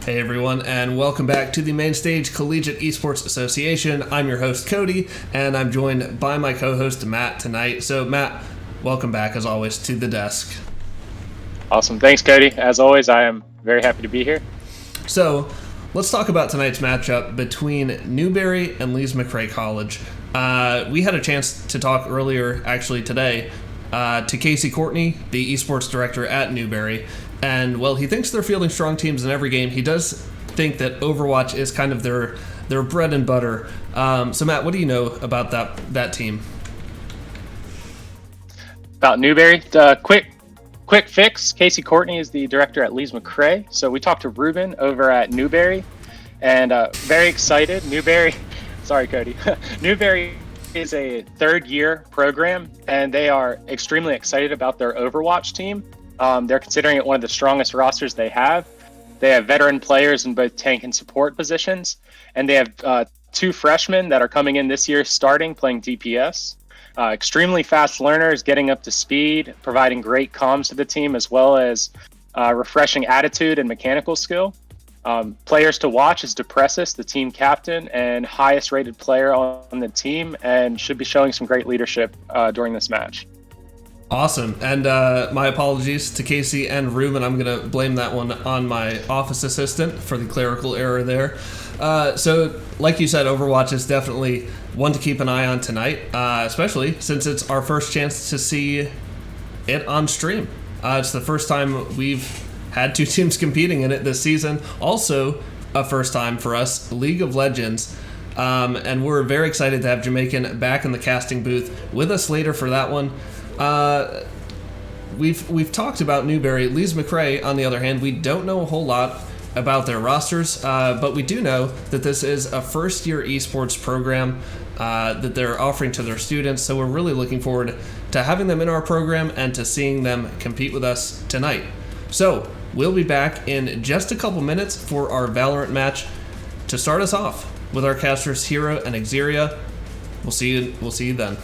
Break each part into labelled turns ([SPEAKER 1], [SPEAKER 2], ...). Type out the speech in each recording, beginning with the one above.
[SPEAKER 1] Hey everyone, and welcome back to the Mainstage Collegiate Esports Association. I'm your host, Cody, and I'm joined by my co-host, Matt, tonight. So, Matt, welcome back, as always, to the desk.
[SPEAKER 2] Awesome. Thanks, Cody. As always, I am very happy to be here.
[SPEAKER 1] So, let's talk about tonight's matchup between Newberry and Lees-McRae College. We had a chance to talk earlier, actually today, to Casey Courtney, the esports director at Newberry. And, well, he thinks they're fielding strong teams in every game. He does think that Overwatch is kind of their bread and butter. So, Matt, what do you know about that team?
[SPEAKER 2] About Newberry, quick fix. Casey Courtney is the director at Lees-McRae. So we talked to Ruben over at Newberry, and very excited. Newberry, sorry, Cody. Newberry is a third-year program, and they are extremely excited about their Overwatch team. They're considering it one of the strongest rosters they have. They have veteran players in both tank and support positions, and they have two freshmen that are coming in this year starting playing DPS. Extremely fast learners, getting up to speed, providing great comms to the team, as well as refreshing attitude and mechanical skill. Players to watch is Depressus, the team captain and highest rated player on the team, and should be showing some great leadership during this match.
[SPEAKER 1] Awesome. And my apologies to Casey and Ruben. I'm going to blame that one on my office assistant for the clerical error there. So, like you said, Overwatch is definitely one to keep an eye on tonight, especially since it's our first chance to see it on stream. It's the first time we've had two teams competing in it this season. Also, a first time for us, League of Legends. And we're very excited to have Jamaican back in the casting booth with us later for that one. We've talked about Newberry. Lees-McRae, on the other hand, we don't know a whole lot about their rosters, but we do know that this is a first-year esports program that they're offering to their students, so we're really looking forward to having them in our program and to seeing them compete with us tonight. So, we'll be back in just a couple minutes for our Valorant match to start us off with our casters Hero and Xeria. We'll see you then.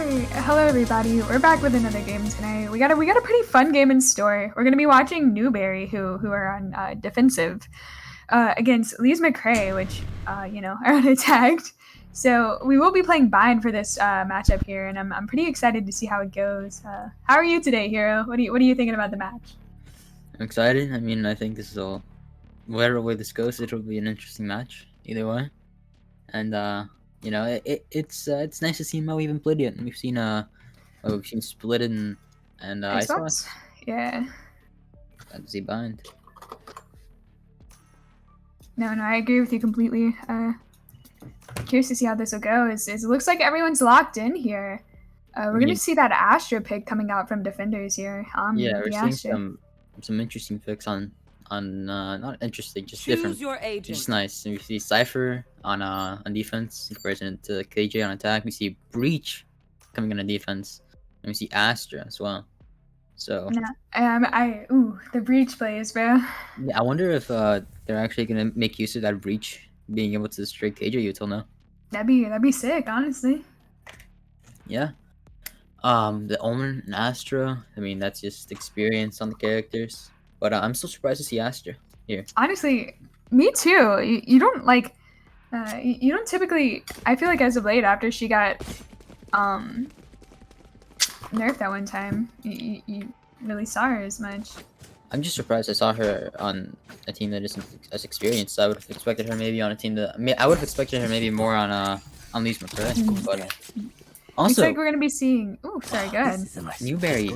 [SPEAKER 3] Hello everybody. We're back with another game tonight. We got a pretty fun game in store. We're gonna be watching Newberry, who are on defensive, against Lees-McRae, which are unattacked. So we will be playing bind for this matchup here, and I'm pretty excited to see how it goes. How are you today, Hero? What are you thinking about the match?
[SPEAKER 4] I'm excited. I mean, I think this is all. Whatever way this goes, it'll be an interesting match either way. And it's nice to see how we even played it. We've seen Split and
[SPEAKER 3] Xbox? Yeah.
[SPEAKER 4] Glad to see bind.
[SPEAKER 3] No, I agree with you completely. Curious to see how this will go. It looks like everyone's locked in here. We're gonna see that Astra pick coming out from defenders here.
[SPEAKER 4] Yeah, we're seeing some interesting picks on not interesting, just different. Just nice. And we see Cypher on defense in comparison to KJ on attack. We see Breach coming on defense, and we see Astra as well. So
[SPEAKER 3] the Breach plays, bro.
[SPEAKER 4] Yeah, I wonder if they're actually gonna make use of that Breach being able to destroy KJ until now.
[SPEAKER 3] That'd be sick, honestly.
[SPEAKER 4] Yeah. The Omen and Astra. I mean, that's just experience on the characters. But I'm still surprised to see Astra here.
[SPEAKER 3] Honestly, me too. You don't like. You don't typically. I feel like as of late, after she got nerfed that one time, you really saw her as much.
[SPEAKER 4] I'm just surprised I saw her on a team that isn't as experienced. I would have expected her maybe on a team that. I would have expected her maybe more on Lees-McRae. But also,
[SPEAKER 3] looks like we're gonna be seeing. Oh, sorry, go ahead.
[SPEAKER 4] Newberry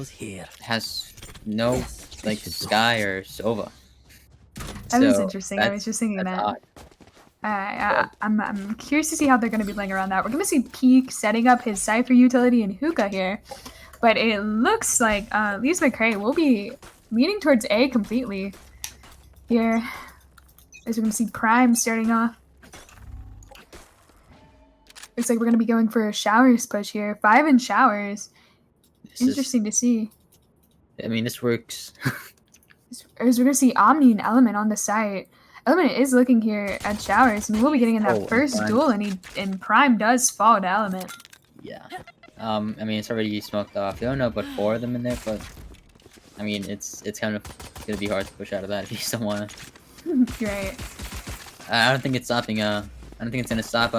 [SPEAKER 4] has no Sky or Sova.
[SPEAKER 3] That is interesting. I was just thinking that. I'm curious to see how they're going to be playing around that. We're going to see Peak setting up his Cypher utility in Hookah here, but it looks like Lees-McRae will be leaning towards A completely here. As we're going to see Prime starting off. Looks like we're going to be going for a Showers push here. 5 in Showers. Interesting to see.
[SPEAKER 4] I mean, this works.
[SPEAKER 3] As we're going to see Omni and Element on the site. Element is looking here at Showers, and we'll be getting in that first duel, and Prime does fall to Element.
[SPEAKER 4] Yeah. I mean, it's already smoked off. You don't know but 4 of them in there, but I mean, it's kind of gonna be hard to push out of that if you just don't want to.
[SPEAKER 3] You're right.
[SPEAKER 4] I don't think it's stopping. I don't think it's gonna stop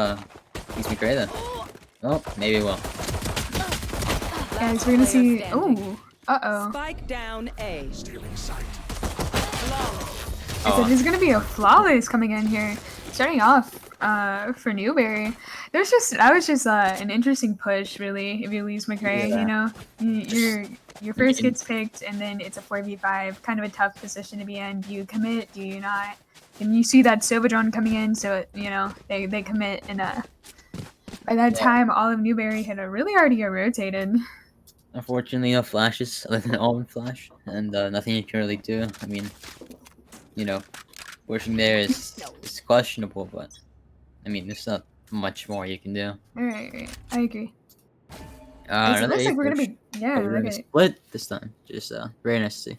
[SPEAKER 4] Lees-McRae then. Oh, maybe it will.
[SPEAKER 3] Guys, we're gonna see. Ooh. Uh-oh.
[SPEAKER 5] Spike down A. Stealing sight.
[SPEAKER 3] So there's gonna be a Flawless coming in here, starting off for Newberry. That was just an interesting push, really. If you Lees-McRae, your first gets picked, and then it's a 4v5, kind of a tough position to be in. Do you commit? Do you not? And you see that Sova drone coming in, so they commit, and by that time, all of Newberry had really already rotated.
[SPEAKER 4] Unfortunately, no flashes other than Almond Flash, and nothing you can really do. I mean, pushing there is questionable, but I mean, there's not much more you can do.
[SPEAKER 3] Right. I agree.
[SPEAKER 4] It
[SPEAKER 3] looks like we're gonna be
[SPEAKER 4] we're gonna split this time. Just very nice to see.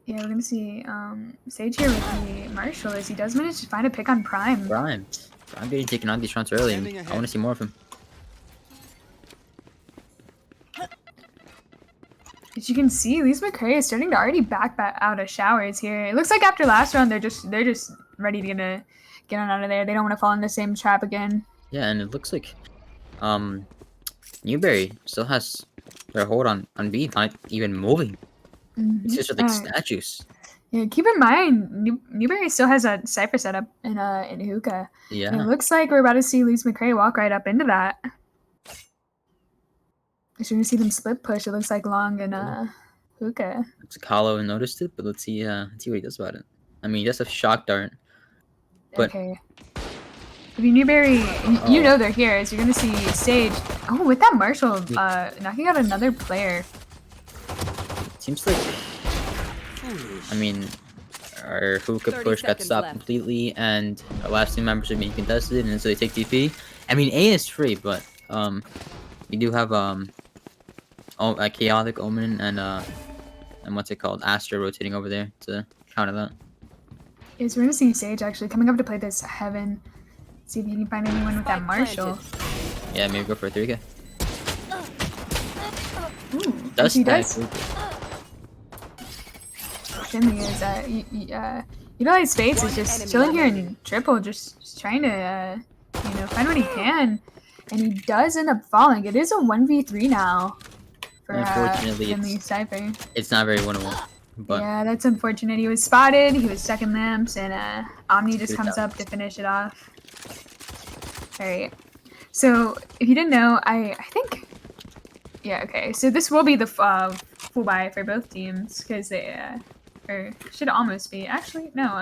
[SPEAKER 3] Yeah, we're gonna see Sage here with the Marshall as he does manage to find a pick on Prime.
[SPEAKER 4] I'm getting taken on these rounds early, and I want to see more of him.
[SPEAKER 3] As you can see, Lees-McRae is starting to already back out of Showers here. It looks like after last round, they're just ready to get on out of there. They don't want to fall in the same trap again.
[SPEAKER 4] Yeah, and it looks like Newberry still has their hold on B, not even moving. It's just like statues.
[SPEAKER 3] Yeah, keep in mind, Newberry still has a Cypher setup in Hookah.
[SPEAKER 4] Yeah.
[SPEAKER 3] And it looks like we're about to see Lees-McRae walk right up into that. As you're gonna see them split push, it looks like Long and Hookah.
[SPEAKER 4] Looks like Hollow noticed it, but let's see what he does about it. I mean, he does have Shock Dart. But
[SPEAKER 3] okay. If you Newberry, you know they're here, so you're gonna see Sage. Oh, with that Marshall, knocking out another player.
[SPEAKER 4] Seems like, I mean, our Hookah push got stopped completely, and our last 2 members are being contested, and so they take TP. I mean, A is free, but we do have a Chaotic Omen and what's it called, Astra rotating over there to counter that.
[SPEAKER 3] Yeah, so we're gonna see Sage actually coming up to play this Heaven. See if you can find anyone with that Marshall.
[SPEAKER 4] Yeah, maybe go for a 3K. Does
[SPEAKER 3] he
[SPEAKER 4] tag
[SPEAKER 3] does.
[SPEAKER 4] Hookah.
[SPEAKER 3] Finley is utilize Spades is just chilling here in triple, just trying to find what he can, and he does end up falling. It is a 1v3 now for
[SPEAKER 4] Unfortunately,
[SPEAKER 3] Finley Cypher.
[SPEAKER 4] it's not very winnable. But
[SPEAKER 3] Yeah, that's unfortunate. He was spotted. He was stuck in lamps, and Omni just
[SPEAKER 4] Good
[SPEAKER 3] comes
[SPEAKER 4] job.
[SPEAKER 3] up to finish it off. All right. So if you didn't know, I think. Yeah. Okay. So this will be the full buy for both teams because they or should almost be. Actually, no.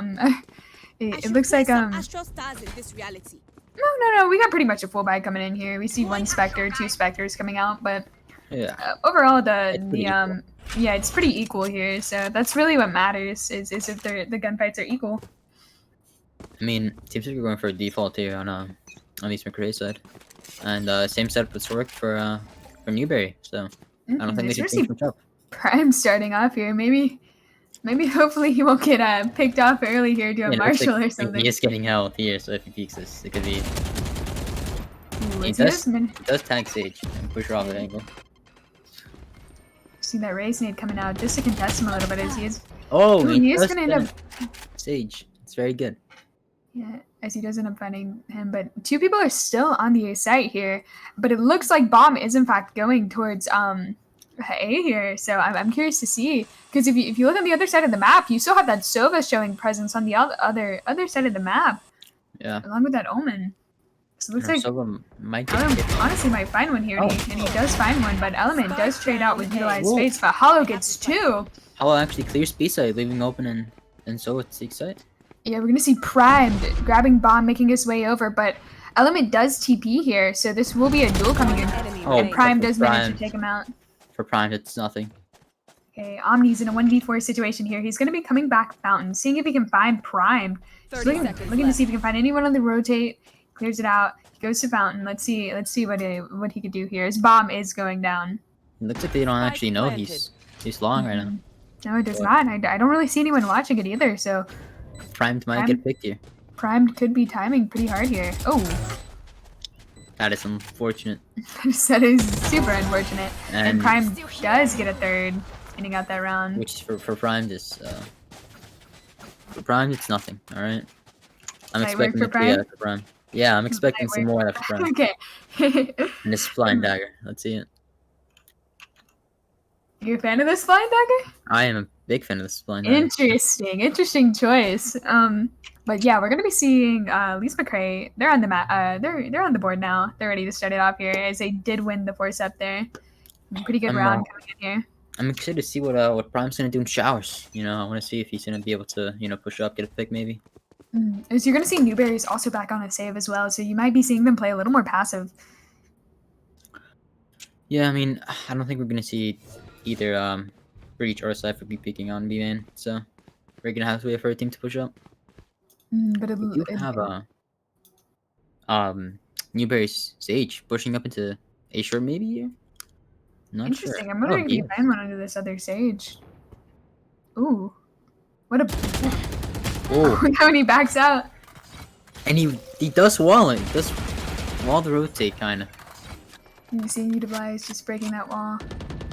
[SPEAKER 3] It looks like
[SPEAKER 5] Astral stars in this reality.
[SPEAKER 3] No. We got pretty much a full buy coming in here. We see one Spectre, two Spectres coming out, but
[SPEAKER 4] yeah,
[SPEAKER 3] overall
[SPEAKER 4] It's pretty equal.
[SPEAKER 3] yeah, it's pretty equal here. So that's really what matters is if the gunfights are equal.
[SPEAKER 4] I mean, seems like we're going for a default here on Lees-McRae side, and same setup as worked for Newberry. So I don't think they should change much up.
[SPEAKER 3] Prime starting off here. Maybe hopefully he won't get picked off early here to a
[SPEAKER 4] Yeah, it looks
[SPEAKER 3] Marshall
[SPEAKER 4] like
[SPEAKER 3] or something.
[SPEAKER 4] He is getting health here, so if he peeks this, it could be.
[SPEAKER 3] Ooh,
[SPEAKER 4] He
[SPEAKER 3] is it
[SPEAKER 4] does tag Sage and push her off the angle.
[SPEAKER 3] See that race nade coming out just to contest him a little bit as he is.
[SPEAKER 4] Oh,
[SPEAKER 3] Ooh, he is
[SPEAKER 4] does
[SPEAKER 3] gonna end up.
[SPEAKER 4] finish Sage. It's very good.
[SPEAKER 3] Yeah, as he does end up finding him, but two people are still on the A site here. But it looks like Bomb is in fact going towards A here. So I'm curious to see because if you look on the other side of the map, you still have that Sova showing presence on the other side of the map,
[SPEAKER 4] Yeah.
[SPEAKER 3] along with that Omen. So it looks like
[SPEAKER 4] Silva might get
[SPEAKER 3] Element
[SPEAKER 4] hit.
[SPEAKER 3] honestly might find one here,
[SPEAKER 4] Oh.
[SPEAKER 3] and he does find one. But Element does trade out with utilized space, but Hollow gets two.
[SPEAKER 4] Hollow actually clears B side, leaving open and so it's C side.
[SPEAKER 3] Yeah, we're gonna see Primed grabbing Bomb, making his way over, but Element does TP here, so this will be a duel coming in.
[SPEAKER 4] Oh,
[SPEAKER 3] And Prime
[SPEAKER 4] but
[SPEAKER 3] does
[SPEAKER 4] for
[SPEAKER 3] manage to
[SPEAKER 4] Prime-
[SPEAKER 3] take him out.
[SPEAKER 4] For Prime, it's nothing.
[SPEAKER 3] Okay, Omni's in a 1v4 situation here. He's gonna be coming back Fountain, seeing if he can find Prime. Just
[SPEAKER 5] 30
[SPEAKER 3] looking
[SPEAKER 5] seconds
[SPEAKER 3] to
[SPEAKER 5] left.
[SPEAKER 3] see if he can find anyone on the rotate. Clears it out. He goes to Fountain. Let's see what he could do here. His Bomb is going down.
[SPEAKER 4] It looks like they don't actually know
[SPEAKER 5] planted.
[SPEAKER 4] he's long right now.
[SPEAKER 3] No, it does not. I don't really see anyone watching it either, so
[SPEAKER 4] Primed might
[SPEAKER 3] Prime-
[SPEAKER 4] get picked here.
[SPEAKER 3] Primed could be timing pretty hard here. Oh,
[SPEAKER 4] That is unfortunate.
[SPEAKER 3] that is super unfortunate. And
[SPEAKER 4] And
[SPEAKER 3] Prime does get a third, ending out that round.
[SPEAKER 4] which for Primed is for Primed it's nothing. All right. I'm
[SPEAKER 3] Light work
[SPEAKER 4] expecting
[SPEAKER 3] for
[SPEAKER 4] it to be
[SPEAKER 3] Prime?
[SPEAKER 4] out for Prime. Yeah, I'm expecting some more out of Prime.
[SPEAKER 3] Okay.
[SPEAKER 4] And this flying dagger. Let's see it.
[SPEAKER 3] You a fan of this flying dagger?
[SPEAKER 4] I am a big fan of this flying dagger.
[SPEAKER 3] Interesting choice. But yeah, we're gonna be seeing Lees-McRae. They're on the they're on the board now. They're ready to start it off here as they did win the force up there. Pretty good
[SPEAKER 4] I'm,
[SPEAKER 3] round coming in here.
[SPEAKER 4] I'm excited to see what Prime's gonna do in showers. You know, I want to see if he's gonna be able to push up, get a pick maybe.
[SPEAKER 3] So you're gonna see Newberry's also back on a save as well. So you might be seeing them play a little more passive.
[SPEAKER 4] Yeah, I mean, I don't think we're gonna see either Breach or Cypher be peeking on B main, so we're gonna have to wait for a team to push up.
[SPEAKER 3] But
[SPEAKER 4] We do have Newberry's Sage pushing up into A short maybe here. Not
[SPEAKER 3] interesting.
[SPEAKER 4] sure.
[SPEAKER 3] I'm wondering if you
[SPEAKER 4] yeah.
[SPEAKER 3] find one under this other sage. Ooh, what a
[SPEAKER 4] Oh,
[SPEAKER 3] when he backs out.
[SPEAKER 4] and he does wall it. He does wall the rotate kind of.
[SPEAKER 3] You see Utilize just breaking that wall.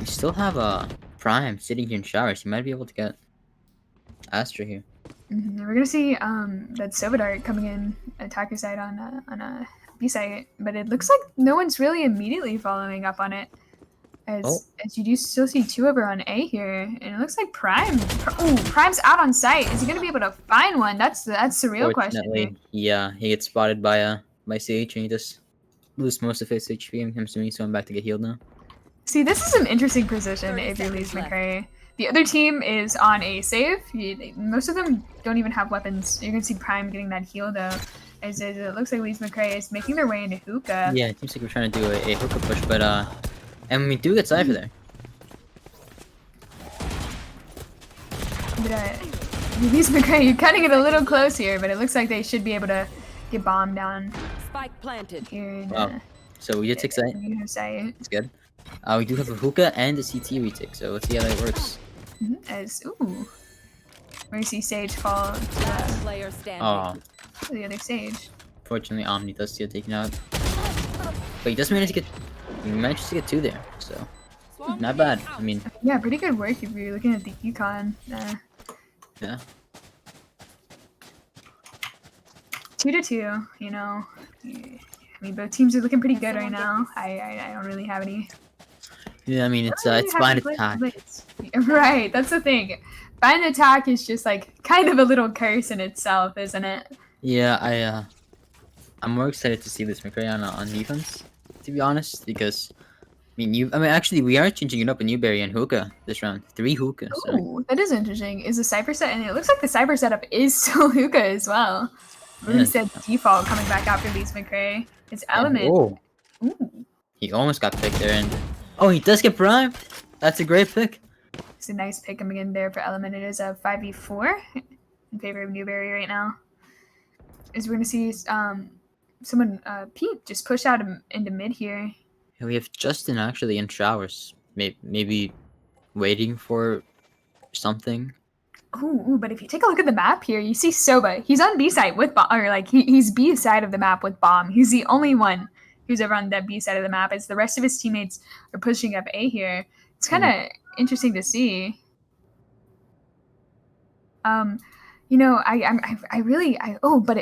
[SPEAKER 4] We still have Prime sitting here in showers. He might be able to get Astra here.
[SPEAKER 3] And we're gonna see that Sovadart coming in attacker side on a B site, but it looks like no one's really immediately following up on it. As you do still see two over on A here, and it looks like Prime's out on site. Is he gonna be able to find one? That's the real question.
[SPEAKER 4] Fortunately, yeah, he gets spotted by CH and he just lose most of his HP and comes to me, so I'm back to get healed now.
[SPEAKER 3] See, this is an interesting position if you're Lees-McRae. The other team is on a save. Most of them don't even have weapons. You're gonna see Prime getting that heal though. As it looks like Lees-McRae is making their way into hookah.
[SPEAKER 4] Yeah, it seems like we're trying to do a hookah push, but and we do get Cypher there.
[SPEAKER 3] But Lees-McRae, you're cutting it a little close here, but it looks like they should be able to get bombed down
[SPEAKER 5] Spike planted.
[SPEAKER 3] here. In,
[SPEAKER 4] Wow. So we did take site.
[SPEAKER 3] site.
[SPEAKER 4] It's good. We do have a hookah and a CT retake, so let's see how that works.
[SPEAKER 3] As we see Sage fall
[SPEAKER 5] Last player standing.
[SPEAKER 4] Oh,
[SPEAKER 3] to the other Sage.
[SPEAKER 4] fortunately Omni does get taken out. But he does manage to get two there, so Not bad. I mean,
[SPEAKER 3] Yeah, pretty good work if you're looking at the econ.
[SPEAKER 4] yeah.
[SPEAKER 3] 2-2, you know. I mean, both teams are looking pretty good right now. I don't really have any.
[SPEAKER 4] Yeah, I mean, it's
[SPEAKER 3] I don't really
[SPEAKER 4] blind
[SPEAKER 3] have any
[SPEAKER 4] attack.
[SPEAKER 3] plays. Right, that's the thing. Blind attack is just like kind of a little curse in itself, isn't it?
[SPEAKER 4] Yeah, I'm more excited to see Lees-McRae on defense, to be honest, because I mean, actually, we are changing it up in Newberry and hookah this round. 3 hookah. So.
[SPEAKER 3] Ooh, that is interesting. Is the cyber set, and it looks like the cyber setup is still hookah as well. Really said default coming back after Lees-McRae. It's Element.
[SPEAKER 4] Oh,
[SPEAKER 3] Ooh,
[SPEAKER 4] he almost got picked there, and oh, he does get primed. That's a great pick.
[SPEAKER 3] it's a nice pick coming in there for Element. It is a 5v4 in favor of Newberry right now. As we're gonna see someone Pete just push out into mid here.
[SPEAKER 4] Yeah, we have Justin actually in showers, maybe waiting for something.
[SPEAKER 3] Ooh, but if you take a look at the map here, you see Soba. He's on B side with bomb, or like he's B side of the map with bomb. He's the only one who's ever on that B side of the map. As the rest of his teammates are pushing up A here. It's kind of interesting to see. You know, I really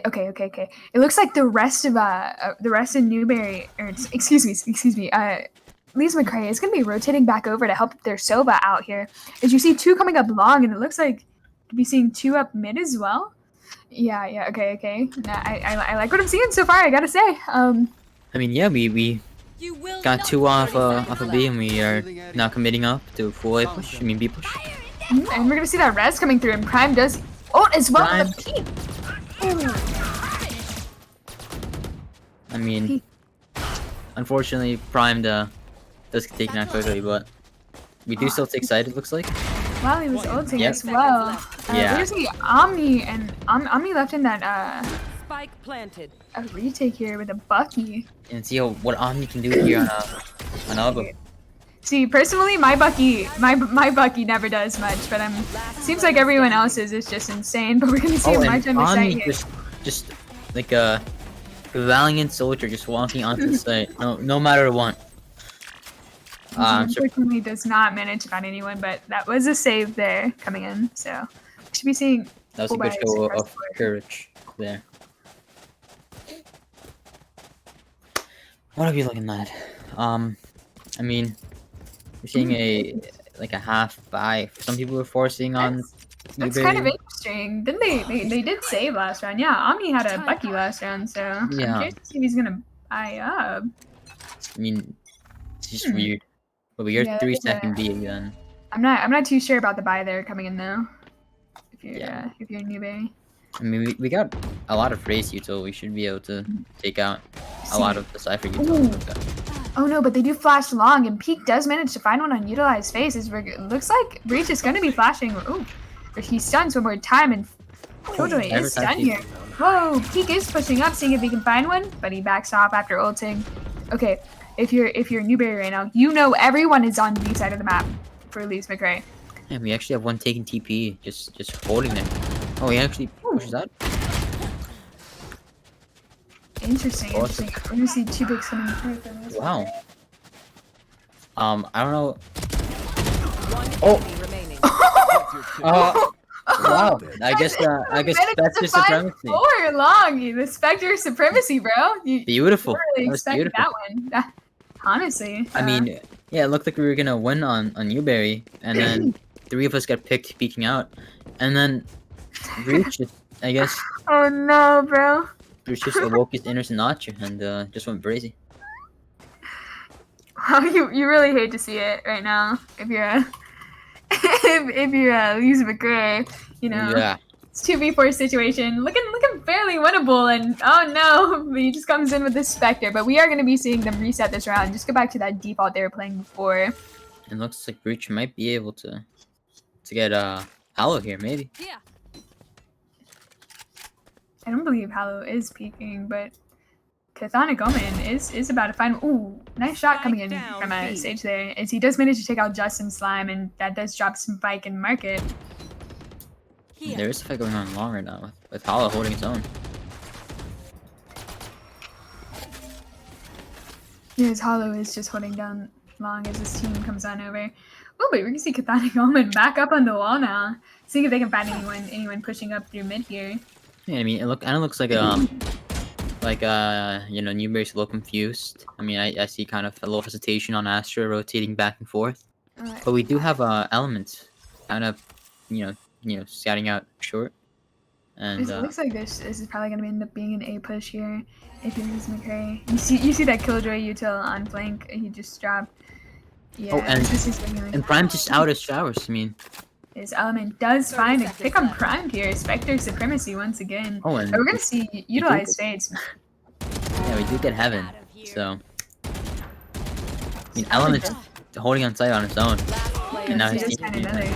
[SPEAKER 3] okay. It looks like the rest of Newberry, or excuse me, Lees-McRae is going to be rotating back over to help their Soba out here. As you see 2 coming up long, and it looks like you'll be seeing 2 up mid as well. Yeah, okay. Nah, I like what I'm seeing so far, I gotta say.
[SPEAKER 4] I mean, yeah, we got 2 off of B, and we are now committing up to full A push. I mean, B push.
[SPEAKER 3] And we're going to see that res coming through, and Prime does ult as well
[SPEAKER 4] Prime.
[SPEAKER 3] with the peak.
[SPEAKER 4] I mean, unfortunately, Prime does get taken out quickly, but we do still take side, it looks like.
[SPEAKER 3] Wow, he was ulting
[SPEAKER 4] Yep.
[SPEAKER 3] as well.
[SPEAKER 4] Yeah.
[SPEAKER 3] There's the Omni, and Omni left in that
[SPEAKER 5] Spike planted.
[SPEAKER 3] a retake here with a Bucky.
[SPEAKER 4] And see what Omni can do here on Elbow.
[SPEAKER 3] See, personally, my Bucky never does much, but seems like everyone else's is just insane. But we're gonna see a march on the site
[SPEAKER 4] Omni
[SPEAKER 3] here.
[SPEAKER 4] just like a valiant soldier just walking onto the site, no matter what.
[SPEAKER 3] Unfortunately, does not manage to find anyone, but that was a save there coming in. So we should be seeing.
[SPEAKER 4] That was a good show of courage there. What are we looking at? I mean, we're seeing a half buy. Some people are forcing on.
[SPEAKER 3] That's kind of interesting. Didn't they did save last round? Yeah, Omni had a Bucky last round, so
[SPEAKER 4] Yeah.
[SPEAKER 3] I'm curious to see if he's gonna buy up.
[SPEAKER 4] I mean, it's just weird. But we are
[SPEAKER 3] Yeah,
[SPEAKER 4] 3
[SPEAKER 3] that is
[SPEAKER 4] second B again.
[SPEAKER 3] I'm not too sure about the buy there coming in though. If you're Newberry.
[SPEAKER 4] I mean, we got a lot of race util. We should be able to take out a lot of the Cypher util.
[SPEAKER 3] Oh no, but they do flash long, and Peak does manage to find one on Utilized Face. It looks like Breach is going to be flashing. Ooh, or he's stunned one more time, and Killjoy is stunned here. Whoa, Peak is pushing up, seeing if he can find one, but he backs off after ulting. Okay, if you're Newberry right now, you know everyone is on B side of the map for Lees-McRae.
[SPEAKER 4] And we actually have one taking TP, just holding them. Oh, he actually pushes out.
[SPEAKER 3] Interesting. We're gonna see 2 picks coming through from this.
[SPEAKER 4] Wow. I don't know.
[SPEAKER 5] Enemy remaining.
[SPEAKER 4] Wow. I guess Spectre supremacy.
[SPEAKER 3] 4 long. The Spectre supremacy, bro. You
[SPEAKER 4] Beautiful.
[SPEAKER 3] really
[SPEAKER 4] That was
[SPEAKER 3] expected
[SPEAKER 4] beautiful.
[SPEAKER 3] that one. Honestly.
[SPEAKER 4] I mean, yeah, it looked like we were gonna win on Newberry, and then 3 of us got picked peeking out, and then Breach just, I guess,
[SPEAKER 3] Oh no, bro.
[SPEAKER 4] Breach just awoke his inner Sinatra and just went crazy.
[SPEAKER 3] Wow, you really hate to see it right now. If you're if you're Lees-McRae, you know.
[SPEAKER 4] Yeah.
[SPEAKER 3] It's 2v4 situation, looking fairly winnable, and oh no, he just comes in with the Spectre. But we are going to be seeing them reset this round. Just go back to that default they were playing before.
[SPEAKER 4] It looks like Breach might be able to get Hollow here, maybe.
[SPEAKER 5] Yeah.
[SPEAKER 3] I don't believe Hallow is peeking, but Chthonic Omen is about to find. Ooh, nice shot coming in from a stage there. As he does manage to take out Justin Slime, and that does drop some bike and market.
[SPEAKER 4] There is a fight going on long right now with Hollow holding his own.
[SPEAKER 3] Yes, Hollow is just holding down long as this team comes on over. Oh, but we're gonna see Cathonic Omen back up on the wall now. See if they can find anyone pushing up through mid here.
[SPEAKER 4] Yeah, I mean, it kind of looks like you know, Newberry's a little confused. I mean, I see kind of a little hesitation on Astra rotating back and forth, but we do have elements, kind of, you know, scouting out short. And
[SPEAKER 3] It looks like this is probably gonna end up being an A push here. If you're McRae, you see that Killjoy util on flank. He just dropped. Yeah,
[SPEAKER 4] oh, and
[SPEAKER 3] this is looking like
[SPEAKER 4] and Prime just out of showers. I mean,
[SPEAKER 3] his element does find a pick on Prime here. Spectre supremacy once again.
[SPEAKER 4] oh, and
[SPEAKER 3] But we're gonna see utilize fades.
[SPEAKER 4] yeah, we do get Heaven. So, I mean, Element's holding on site on his own, and now
[SPEAKER 3] He
[SPEAKER 4] he's
[SPEAKER 3] does find another.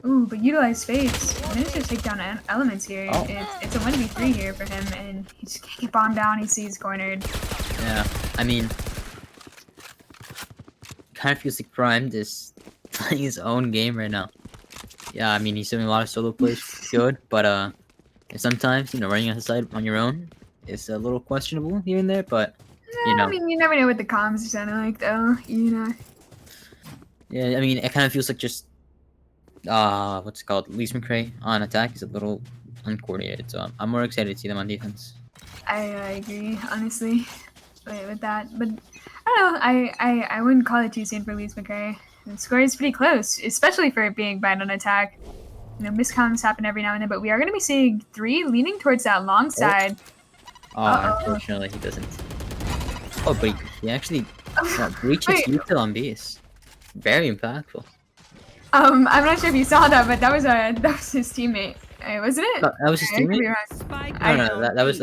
[SPEAKER 3] Ooh, but utilize fades. Managed to take down elements here.
[SPEAKER 4] Oh.
[SPEAKER 3] It's a 1v3 here for him, and he just can't get bombed down. He sees cornered.
[SPEAKER 4] yeah. I mean, kind of feels like Prime is playing his own game right now. Yeah, I mean, he's doing a lot of solo plays, good, but sometimes, you know, running on the side on your own is a little questionable here and there, but you know.
[SPEAKER 3] I mean, you never know what the comms are sounding like, though. You know.
[SPEAKER 4] Yeah, I mean, it kind of feels like just what's it called? Lees-McRae on attack is a little uncoordinated, so I'm more excited to see them on defense.
[SPEAKER 3] I agree, honestly, with that. But I don't know. I wouldn't call it too soon for Lees-McRae. The score is pretty close, especially for it being bad on attack. You know, miscoms happen every now and then, but we are going to be seeing 3 leaning towards that long side.
[SPEAKER 4] Unfortunately, he doesn't. Oh, but he actually reaches util on Beast. Very impactful.
[SPEAKER 3] I'm not sure if you saw that, but that was his teammate, wasn't it?
[SPEAKER 4] That was his teammate? No, that was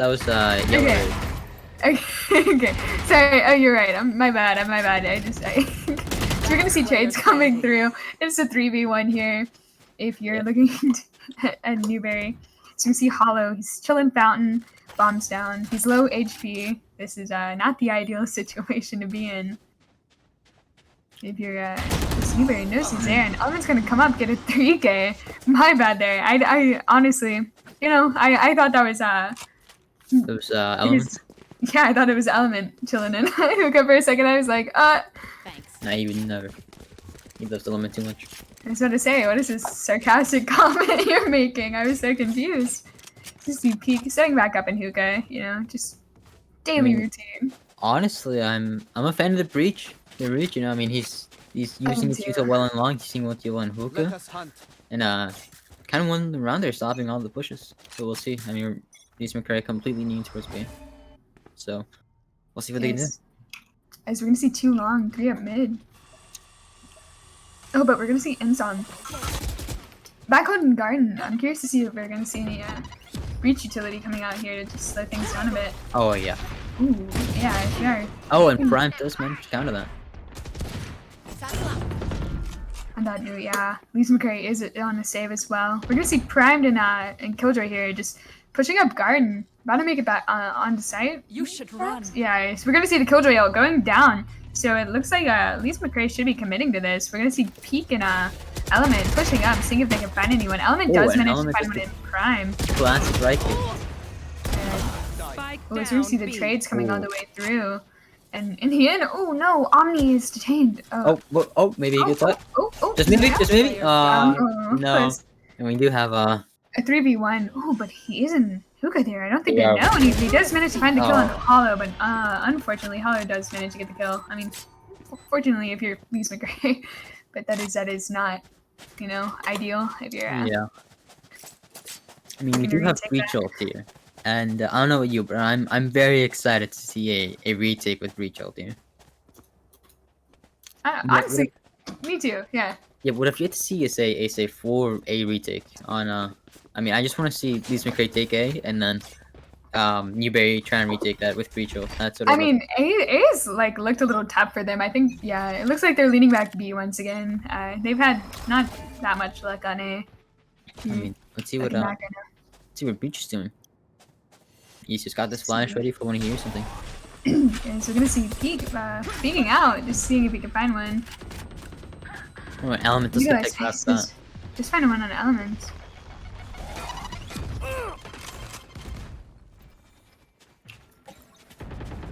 [SPEAKER 3] Okay. Okay. Sorry. Oh, you're right. My bad. So we're gonna see trades coming through. It's a 3v1 here. If you're looking at Newberry, so we see Hollow. He's chilling fountain. Bombs down. He's low HP. This is not the ideal situation to be in. If you're this Newberry knows he's there, and Element's gonna come up, get a 3K. My bad there. I honestly, you know, I thought that was
[SPEAKER 4] those elements.
[SPEAKER 3] Yeah, I thought it was Element chilling in hookah for a second. I was like,
[SPEAKER 5] Thanks.
[SPEAKER 4] Nah, he would never. He loves Element too much.
[SPEAKER 3] I was about to say, what is this sarcastic comment you're making? I was so confused. Just see Peak setting back up in hookah, you know, just daily routine.
[SPEAKER 4] Honestly, I'm a fan of the breach. The breach, you know, I mean, he's using his util well and long. He's seeing what you want hookah, and kind of won around there, stopping all the pushes. So we'll see. I mean, Lees-McRae completely leaning towards B, so we'll see what they do.
[SPEAKER 3] As we're gonna see 2 long, 3 up mid. Oh, but we're gonna see Insom back on Garden. I'm curious to see if we're gonna see any breach utility coming out here to just slow things down a bit.
[SPEAKER 4] Oh yeah.
[SPEAKER 3] Ooh, yeah, we are.
[SPEAKER 4] Oh, and Prime does manage to counter that.
[SPEAKER 3] On that note, yeah, Lees-McRae is on a save as well. We're gonna see Primed and Killjoy here, just pushing up Garden, about to make it back onto site.
[SPEAKER 5] You should run.
[SPEAKER 3] Yeah, so we're gonna see the Killjoy ult going down. So it looks like Lees-McRae should be committing to this. We're gonna see Peak and Element pushing up, seeing if they can find anyone. Element does manage to find one in Prime.
[SPEAKER 4] Classic right kick.
[SPEAKER 3] Oh, so we're gonna see the trades coming all the way through. And in the end, oh no, Omni is detained.
[SPEAKER 4] Oh, maybe he gets that.
[SPEAKER 3] Oh,
[SPEAKER 4] Just maybe. No.
[SPEAKER 3] Close.
[SPEAKER 4] And we do have
[SPEAKER 3] A 3v1. Oh, but he is in hookah there. I don't think they know. And he does manage to find the kill on Hollow, but unfortunately, Hollow does manage to get the kill. I mean, fortunately, if you're Lees-McRae, but that is not, you know, ideal if you're.
[SPEAKER 4] Yeah. I mean, we do have breach ult here. And I don't know about you, but I'm very excited to see a retake with breach ult here.
[SPEAKER 3] Honestly, me too. Yeah.
[SPEAKER 4] Yeah, what I've yet to see is a full A retake on I mean, I just want to see Lees-McRae take A, and then Newberry try and retake that with breach ult. That's what
[SPEAKER 3] I mean, A is like looked a little tough for them. I think, yeah, it looks like they're leaning back B once again. They've had not that much luck on A.
[SPEAKER 4] I mean, let's see what breach is doing. He's just got this flash ready for when he hears something.
[SPEAKER 3] Okay, so we're gonna see Peak peeking out, just seeing if he can find one.
[SPEAKER 4] Oh, an Element doesn't pick up that.
[SPEAKER 3] Just finding one on Element.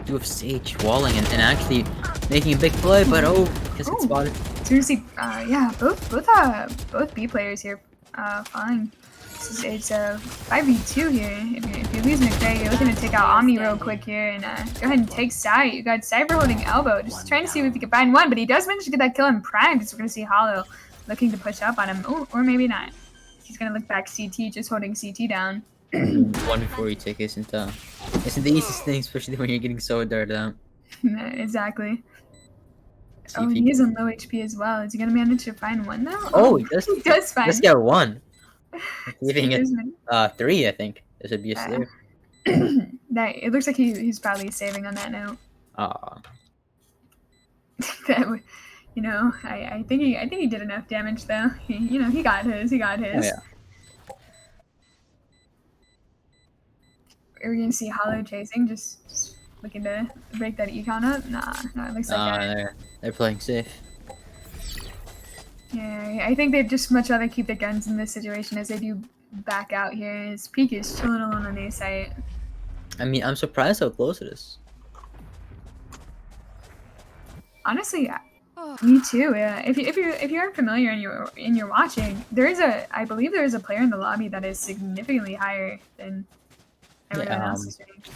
[SPEAKER 4] Do have Sage walling and actually making a big play, but just gets
[SPEAKER 3] Ooh.
[SPEAKER 4] spotted.
[SPEAKER 3] So you see, yeah, both B players here, fine. It's a 5v2 here. If you lose McRae, you're looking to take out Omni real quick here and go ahead and take Sai. You got Cyber holding elbow, just trying to see if he can find one, but he does manage to get that kill in Prime, so we're gonna see Hollow looking to push up on him. Ooh, or maybe not. He's gonna look back CT, just holding CT down.
[SPEAKER 4] One before you take isn't the easiest thing, especially when you're getting so darted out.
[SPEAKER 3] Exactly.
[SPEAKER 4] See
[SPEAKER 3] Oh,
[SPEAKER 4] if
[SPEAKER 3] and
[SPEAKER 4] he
[SPEAKER 3] he is on low HP as well. Is he gonna manage to find one though?
[SPEAKER 4] Oh, he
[SPEAKER 3] does find.
[SPEAKER 4] Let's get one. Leaving it
[SPEAKER 3] There's
[SPEAKER 4] 3, I think. There should be a slip.
[SPEAKER 3] That it looks like he's probably saving on that note. You know, I think he did enough damage though. He got his.
[SPEAKER 4] Oh, yeah.
[SPEAKER 3] Are we gonna see Hollow chasing, just looking to break that econ up? No, it looks like
[SPEAKER 4] they're playing safe.
[SPEAKER 3] Yeah, I think they'd just much rather keep their guns in this situation as they do back out here. His peak is chilling alone on A site.
[SPEAKER 4] I mean, I'm surprised how close it is.
[SPEAKER 3] Honestly, yeah. Me too. Yeah. If you aren't familiar and you're watching, I believe there is a player in the lobby that is significantly higher than everyone else is ranked.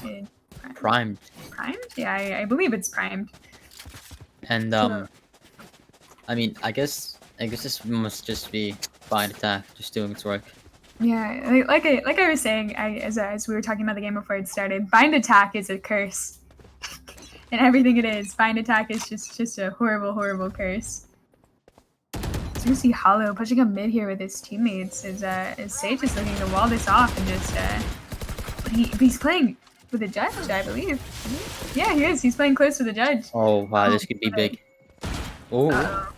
[SPEAKER 4] Primed.
[SPEAKER 3] Primed? Yeah, I believe it's primed.
[SPEAKER 4] And I mean, I guess this must just be Bind Attack just doing its work.
[SPEAKER 3] Yeah, like I was saying, as we were talking about the game before it started, Bind Attack is a curse. And everything it is, Bind Attack is just a horrible curse. So you see Hollow pushing up mid here with his teammates as Sage is looking to wall this off and just he's playing with a judge, I believe. Yeah, he is. He's playing close to the judge.
[SPEAKER 4] Oh wow, this could be big. Oh.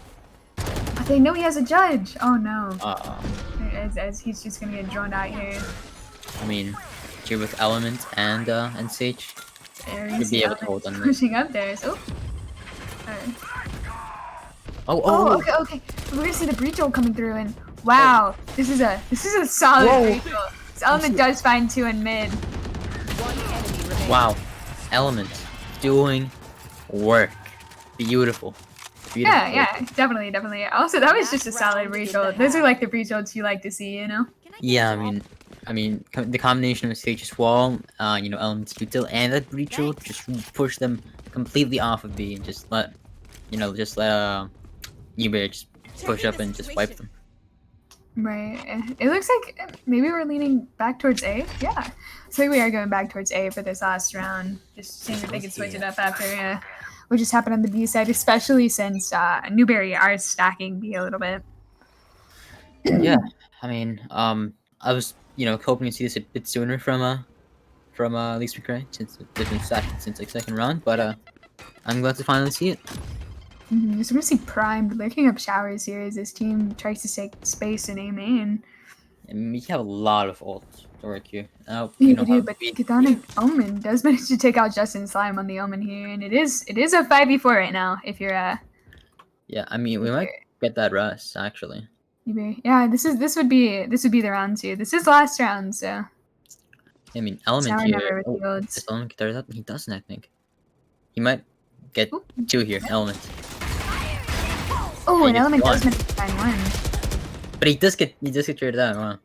[SPEAKER 3] But they know he has a judge. Oh no. As he's just gonna get drawn out here.
[SPEAKER 4] I mean, here with Element and Sage, you'll be able to hold on this.
[SPEAKER 3] Pushing up there. So, okay. We're gonna see the breach ult coming through, and wow, this is a solid breach ult. This Element does find 2 in mid.
[SPEAKER 4] Wow, Element doing work. Beautiful.
[SPEAKER 3] Yeah, definitely. Also, that was just a solid breach ult. Those are like the breach ults you like to see, you know?
[SPEAKER 4] Yeah, I mean, the combination of Sage's wall, Element's util, and that breach ult just push them completely off of B and just let Newberry just push up and just wipe them.
[SPEAKER 3] Right. It looks like maybe we're leaning back towards A. Yeah. So we are going back towards A for this last round. Just seeing if they can switch it up after what just happened on the B side, especially since Newberry are stacking B a little bit.
[SPEAKER 4] Yeah. I mean, I was hoping to see this a bit sooner from Lees-McRae since it's been since like second round, but I'm glad to finally see it.
[SPEAKER 3] So we're gonna see Primed lurking up showers here as this team tries to take space in A main.
[SPEAKER 4] I mean, we have a lot of ults to work here.
[SPEAKER 3] But Chthonic Omen does manage to take out Justin Slime on the Omen here, and it is a 5v4 right now. If you're
[SPEAKER 4] yeah, I mean, we might get that rest actually.
[SPEAKER 3] Yeah, this would be the round 2. This is the last round, so.
[SPEAKER 4] I mean, Element here. Does Element get third up? He doesn't, I think. He might get 2 here, Element.
[SPEAKER 3] Oh, and Element does manage to find 1.
[SPEAKER 4] But he does get traded out. Wow.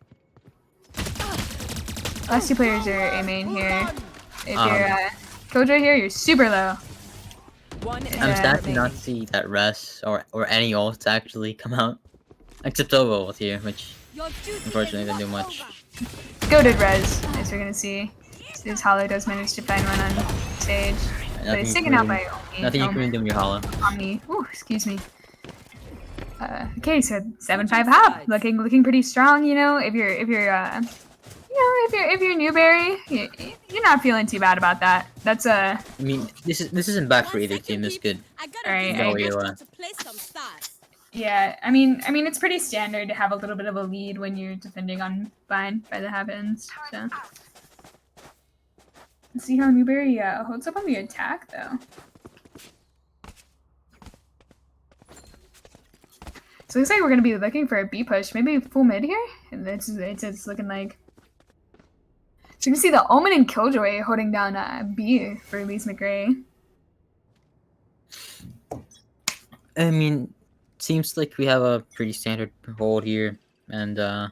[SPEAKER 3] Last 2 players are A main here. If you're Kojo here, you're super low.
[SPEAKER 4] I'm sad to not see that rest or any ults actually come out. Except Overwatch here, which unfortunately didn't do much.
[SPEAKER 3] Goated res, as we're gonna see. This Hollow does manage to find one on stage. But it's taken out by Omni.
[SPEAKER 4] Nothing you can do with your Hollow.
[SPEAKER 3] Omni. Ooh, excuse me. Okay, so 7-5 hop, looking pretty strong. You know, if you're Newberry, you're not feeling too bad about that. That's I
[SPEAKER 4] mean, this isn't bad for either team. This good.
[SPEAKER 3] Alright. Yeah, I mean, it's pretty standard to have a little bit of a lead when you're defending on Bind by the Heavens. So, let's see how Newberry holds up on the attack, though. So it looks like we're gonna be looking for a B push, maybe full mid here. And it's looking like. So you can see the Omen and Killjoy holding down B for Lees-McRae.
[SPEAKER 4] I mean, seems like we have a pretty standard hold here, and I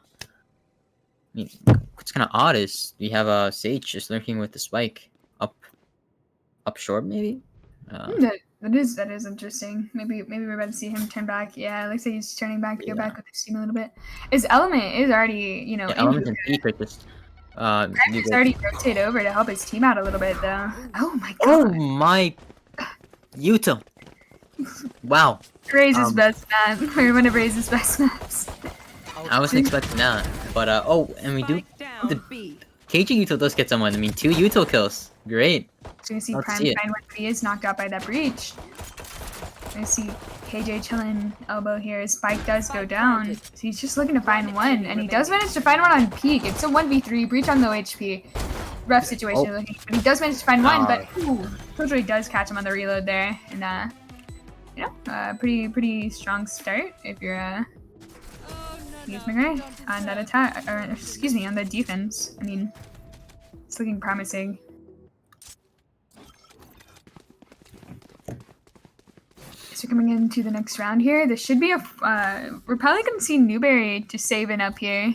[SPEAKER 4] mean, what's kind of odd is we have a Sage just lurking with the spike up short, maybe.
[SPEAKER 3] That is interesting. Maybe we're about to see him turn back. Yeah, it looks like he's turning back to go back with his team a little bit. His element is already, you know,
[SPEAKER 4] Element and Peak are just
[SPEAKER 3] he's already rotated over to help his team out a little bit though. Oh my god.
[SPEAKER 4] Oh my Yuto. Wow.
[SPEAKER 3] Raise his best map. We're gonna raise his best maps.
[SPEAKER 4] I wasn't expecting that. But oh, and we do the KG Yuto does get someone. I mean, 2 Yuto kills. Great.
[SPEAKER 3] So you see
[SPEAKER 4] Let's
[SPEAKER 3] Prime
[SPEAKER 4] see it.
[SPEAKER 3] Fine when he is knocked out by that breach. I see KJ chilling elbow here. Spike does go down. So he's just looking to find one, and he does manage to find one on peak. It's a 1v3, breach on low HP. Rough situation, looking, but he does manage to find one. But Killjoy does catch him on the reload there, and you know, pretty strong start if you're Lees-McRae on that attack, or excuse me, on the defense. I mean, it's looking promising. So coming into the next round here, this should be a. We're probably gonna see Newberry just saving up here.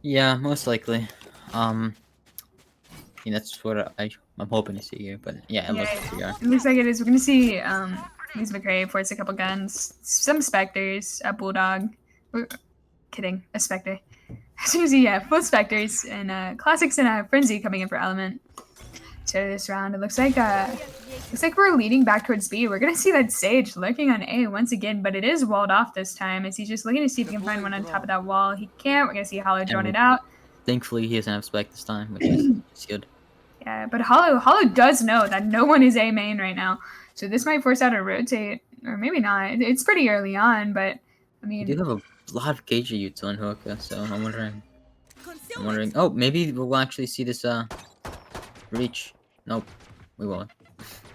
[SPEAKER 4] Yeah, most likely. I mean, that's what I'm hoping to see here. But yeah, it looks like we are.
[SPEAKER 3] It looks like it is. We're gonna see Lees-McRae force a couple guns, some specters, a bulldog. Kidding, a specter. As soon as full specters and classics and a frenzy coming in for element. So this round, it looks like we're leading back towards B. We're gonna see that Sage lurking on A once again, but it is walled off this time. As he's just looking to see if he can find one on top of that wall. He can't. We're gonna see Hollow drone it out.
[SPEAKER 4] Thankfully, he doesn't have spike this time, which is good.
[SPEAKER 3] Yeah, but Hollow does know that no one is A main right now, so this might force out a rotate, or maybe not. It's pretty early on, but I mean,
[SPEAKER 4] We do have a lot of KG Utes on Hookah, so I'm wondering. Oh, maybe we'll actually see this reach. Nope, we won't.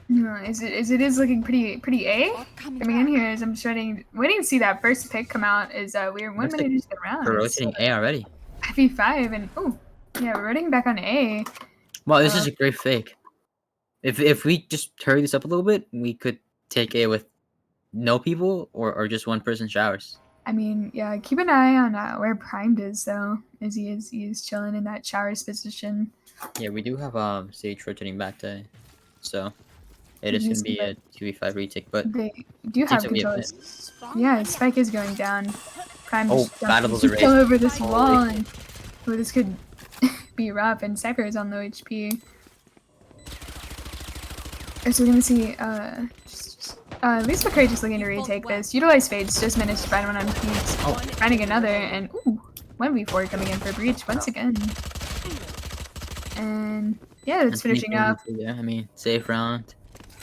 [SPEAKER 3] No, it is looking pretty A. Coming in here is I'm just waiting to see that first pick come out. Is we're 1 minute into the round.
[SPEAKER 4] We're rotating A already.
[SPEAKER 3] 5v5 and yeah, we're rotating back on A.
[SPEAKER 4] Wow, this is a great fake. If we just hurry this up a little bit, we could take A with no people or just one person showers.
[SPEAKER 3] I mean, yeah, keep an eye on where Primed is though, as he is chilling in that showers position.
[SPEAKER 4] Yeah, we do have Sage rotating back to A, so it is gonna be a 2v5 retake, but
[SPEAKER 3] they do have controls. Yeah, Spike is going down. Prime just
[SPEAKER 4] battles are
[SPEAKER 3] kill over this wall, and this could be rough. And Cypher is on low HP. So we're gonna see Lees-McRae just looking to retake this. Utilize Fades, just managed to find one on Peaks. Finding another, and 1v4 coming in for Breach once again. And yeah, that's finishing up.
[SPEAKER 4] Yeah, I mean, safe round.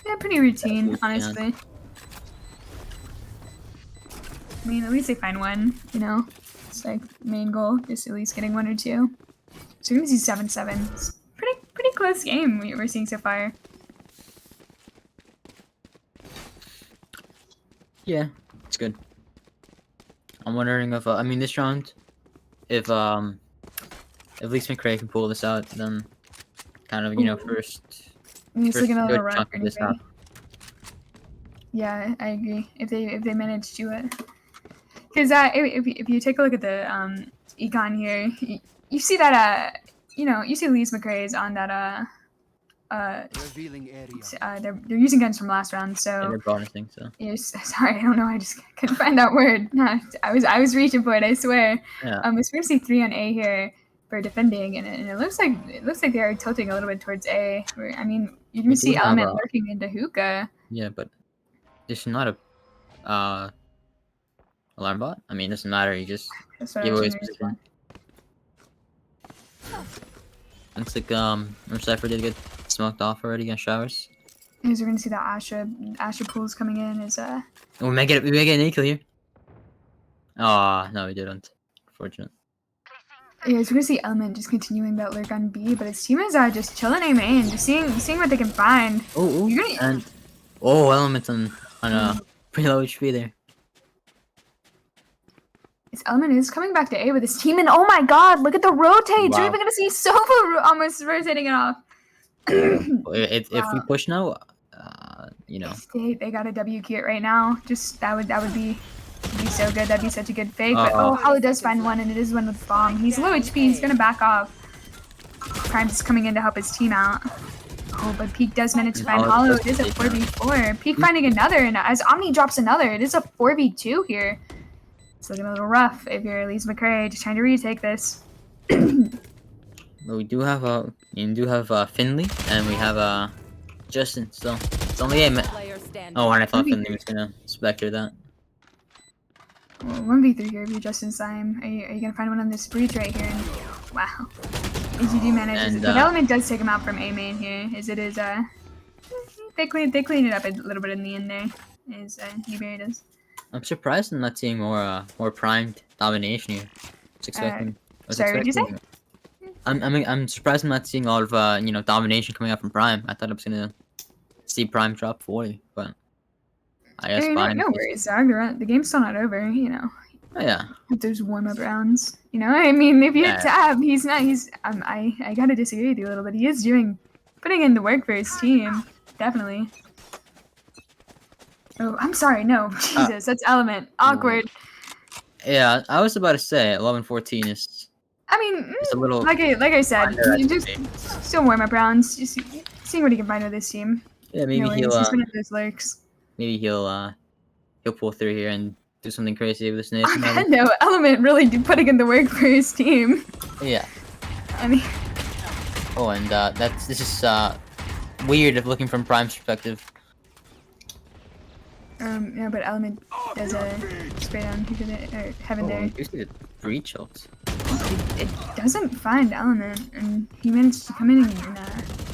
[SPEAKER 3] Yeah, pretty routine, honestly. I mean, at least they find one, you know? It's like main goal, just at least getting 1 or 2. So we're gonna see 7-7. It's pretty close game we're seeing so far.
[SPEAKER 4] Yeah, it's good. I'm wondering if I mean this round, if Lees-McRae can pull this out, then kind of first
[SPEAKER 3] another run
[SPEAKER 4] chunk of this half.
[SPEAKER 3] Yeah, I agree. If they manage to do it, because if you take a look at the econ here, you see that you see Lees-McRae is on that they're using guns from last round, so
[SPEAKER 4] And they're bonusing, so
[SPEAKER 3] yes. Sorry, I don't know. I just couldn't find that word. I was reaching for it. I swear.
[SPEAKER 4] yeah.
[SPEAKER 3] We're gonna see 3 on A here for defending, and it looks like they are tilting a little bit towards A. I mean, you can see Element lurking into hookah.
[SPEAKER 4] Yeah, but this is not a alarm bot. I mean, it doesn't matter. You just give away his position. Looks like Cypher did get smoked off already against showers.
[SPEAKER 3] As we're gonna see the Asha pools coming in.
[SPEAKER 4] Oh, we may get an A kill here. Oh no, we didn't. Unfortunate.
[SPEAKER 3] Yeah, so we're gonna see Element just continuing that lurk on B, but his team is just chilling A main, just seeing what they can find.
[SPEAKER 4] Element on a pretty low HP there.
[SPEAKER 3] His Element is coming back to A with his team, and oh my god, look at the rotates!
[SPEAKER 4] Wow.
[SPEAKER 3] We're even gonna see Sova almost rotating it off.
[SPEAKER 4] If we push now, you know.
[SPEAKER 3] They got a W kit right now. Just that would be so good. That'd be such a good fake. But Hollow does find one, and it is one with bomb. He's low HP. He's gonna back off. Prime's is coming in to help his team out. Oh, but Peak does manage to find Hollow. It is a 4v4. Peak finding another, and as Omni drops another, it is a 4v2 here. It's looking a little rough if you're Lees-McRae, just trying to retake this.
[SPEAKER 4] But we do have Finley, and we have Justin still. It's only a
[SPEAKER 5] Player standing.
[SPEAKER 4] Oh, and I thought Finley was gonna spectre that.
[SPEAKER 3] Well, 1v3 here if you're Justin Syme. Are you gonna find one on this breach right here? And, wow. As you do manage, but Element does take him out from A main here, as it is they clean it up a little bit in the end there, as Newberry does.
[SPEAKER 4] I'm surprised I'm not seeing more primed domination here.
[SPEAKER 3] Sorry, what did you say?
[SPEAKER 4] I'm surprised I'm not seeing a lot of you know, domination coming out from Prime. I thought I was gonna see Prime drop 40, but I guess fine.
[SPEAKER 3] No worries, Zog. The game's still not over, you know.
[SPEAKER 4] Oh, yeah.
[SPEAKER 3] There's warm-up rounds, you know. I mean, if you tab, he's not. I gotta disagree with you a little bit. He is putting in the work for his team, definitely. Oh, I'm sorry. No, Jesus, that's Element. Awkward.
[SPEAKER 4] Yeah, I was about to say 11-14 is.
[SPEAKER 3] I mean,
[SPEAKER 4] it's a little.
[SPEAKER 3] like I said, just still warm-up rounds. Just seeing what he can find with his team.
[SPEAKER 4] Yeah, maybe
[SPEAKER 3] he's been at those lurks.
[SPEAKER 4] Maybe he'll pull through here and do something crazy with this name.
[SPEAKER 3] No, Element really putting in the work for his team.
[SPEAKER 4] Yeah.
[SPEAKER 3] I mean.
[SPEAKER 4] Oh, and this is weird if looking from Prime's perspective.
[SPEAKER 3] No, but Element does a spray down. He did it, or Heaven there.
[SPEAKER 4] You see the breach ult.
[SPEAKER 3] It doesn't find Element, and he managed to come in and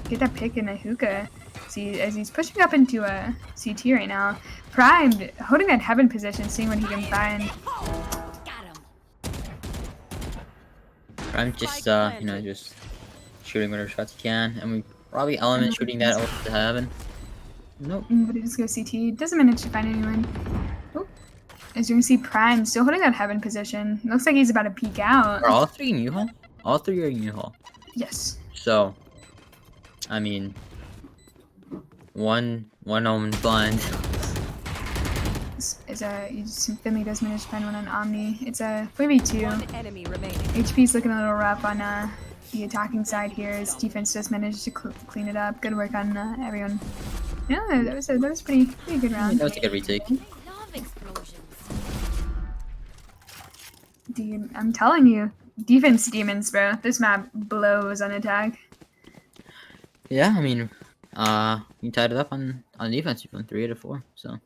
[SPEAKER 3] get that pick in a hookah. See, as he's pushing up into a CT right now, primed, holding that Heaven position, seeing what he can find.
[SPEAKER 4] Prime just you know, just shooting whatever shots he can, and we probably Element shooting that over to Heaven. Nope.
[SPEAKER 3] But he just goes CT. Doesn't manage to find anyone. Oh. As you can see, Prime still holding that Heaven position. Looks like he's about to peek out.
[SPEAKER 4] Are all three in U-Haul? All three are in U-Haul.
[SPEAKER 3] Yes.
[SPEAKER 4] So, I mean, one Omen's blind.
[SPEAKER 3] Finley does manage to find one on Omni. It's a 4v2.
[SPEAKER 5] One enemy remaining.
[SPEAKER 3] HP's looking a little rough on the attacking side here. His defense just managed to clean it up. Good work on everyone. Yeah, that was pretty good round.
[SPEAKER 4] That was a good retake.
[SPEAKER 3] Dude, I'm telling you, defense demons, bro. This map blows on attack.
[SPEAKER 4] Yeah, I mean, you tied it up on defense. You won 3 out of 4. So,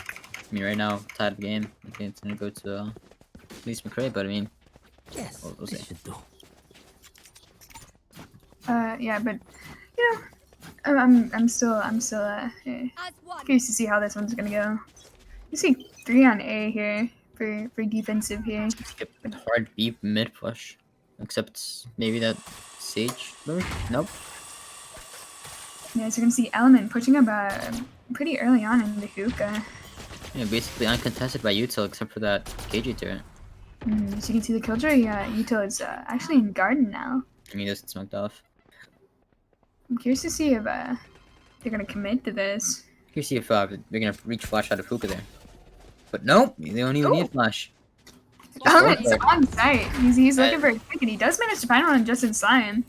[SPEAKER 4] I mean, right now tied up game. I think it's gonna go to Lees-McRae, but I mean,
[SPEAKER 6] yes,
[SPEAKER 4] we'll see.
[SPEAKER 3] Yeah, but you know, I'm still curious to see how this one's gonna go. You see 3 on A here for defensive here.
[SPEAKER 4] Skip hard B mid push, except maybe that Sage. Nope.
[SPEAKER 3] Yeah, so you can see Element pushing up pretty early on in the hookah.
[SPEAKER 4] Yeah, basically uncontested by Util except for that KG turret.
[SPEAKER 3] So you can see the Killjoy Util is actually in Garden now.
[SPEAKER 4] I mean, it's smoked off.
[SPEAKER 3] I'm curious to see if they're gonna commit to this.
[SPEAKER 4] Curious to see if they're gonna reach flash out of hookah there. But nope, they don't even need flash.
[SPEAKER 3] Element's on site. He's looking for a pick, and he does manage to find one on Justin Scion.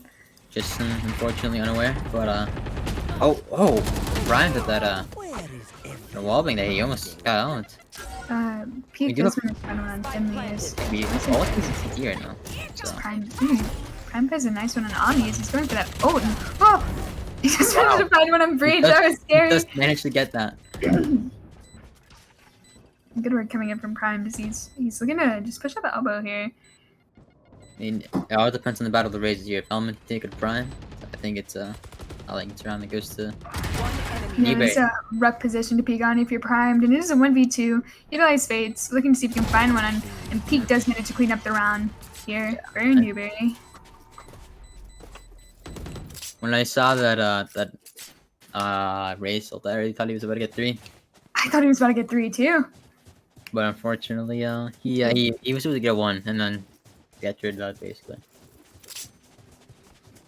[SPEAKER 4] Justin, unfortunately unaware, but Brian did that the wallbang that he almost got Element.
[SPEAKER 3] Pete does manage to find one on Finley's.
[SPEAKER 4] We all using CT right now. So.
[SPEAKER 3] Prime plays a nice one on Omni. He's going for that. Oh! He just managed to find one on Breach. That was scary.
[SPEAKER 4] He just managed to get that.
[SPEAKER 3] Good work coming in from Prime because he's looking to just push up the elbow here.
[SPEAKER 4] I mean, it all depends on the battle of the raises here. If Element take it Prime, I think it's I think it's around that goes to Newberry.
[SPEAKER 3] It's a rough position to peek on if you're primed, and it is a 1v2. Utilize Fates, looking to see if you can find one, and Peak does manage to clean up the round here for Newberry.
[SPEAKER 4] When I saw that race ult, I already thought he was about to get 3.
[SPEAKER 3] I thought he was about to get 3 too.
[SPEAKER 4] But unfortunately, he was supposed to get 1 and then get rid of that basically.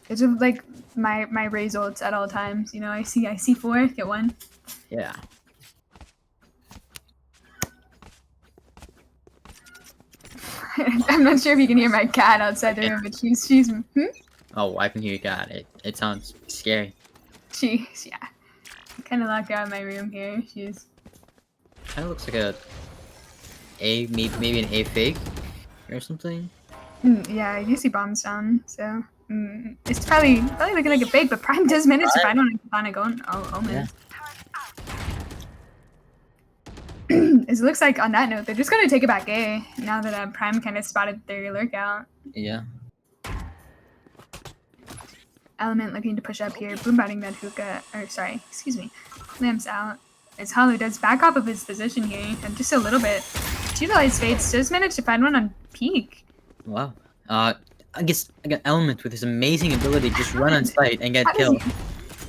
[SPEAKER 3] It's like my results at all times. You know, I see 4, get 1.
[SPEAKER 4] Yeah.
[SPEAKER 3] I'm not sure if you can hear my cat outside the room, but she's
[SPEAKER 4] Oh, I can hear you, God. It sounds scary.
[SPEAKER 3] she's yeah. Kind of locked her out of my room here. She's
[SPEAKER 4] Kind of looks like a maybe an A fake or something.
[SPEAKER 3] yeah. I do see bombs down, so it's probably looking like a fake. But Prime does manage to find one on a omen.
[SPEAKER 4] Yeah.
[SPEAKER 3] It looks like on that note, they're just gonna take it back A now that Prime kind of spotted their lurkout.
[SPEAKER 4] Yeah.
[SPEAKER 3] Element looking to push up here, boombiting that hookah, or sorry, excuse me, lamps out. As Hollow does back off of his position here, and just a little bit. Utilize Fates does manage to find one on peak.
[SPEAKER 4] Wow. I guess I got Element with his amazing ability to just run on site and get killed.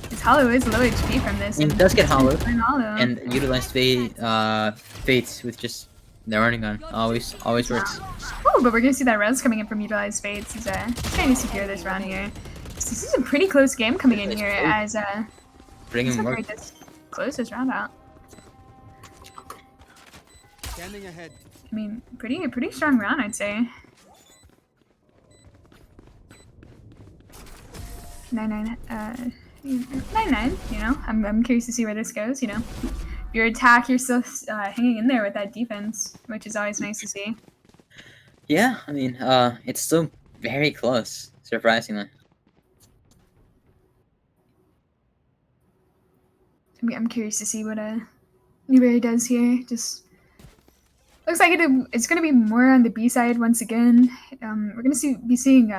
[SPEAKER 3] His Hollow is low HP from this.
[SPEAKER 4] And does get Hollow.
[SPEAKER 3] Hollow.
[SPEAKER 4] And utilize Fates with just the running gun. Always works.
[SPEAKER 3] Oh, but we're gonna see that res coming in from Utilize Fates. He's trying to secure this round here. This is a pretty close game coming in here as
[SPEAKER 4] Bring him work.
[SPEAKER 3] Close this round out.
[SPEAKER 6] Standing ahead.
[SPEAKER 3] I mean, pretty strong round, I'd say. 9-9, 9-9. You know, I'm curious to see where this goes. You know, your attack, you're still hanging in there with that defense, which is always nice to see.
[SPEAKER 4] Yeah, I mean, it's still very close, surprisingly.
[SPEAKER 3] I'm curious to see what Newberry does here. Just looks like it's gonna be more on the B side once again. We're gonna be seeing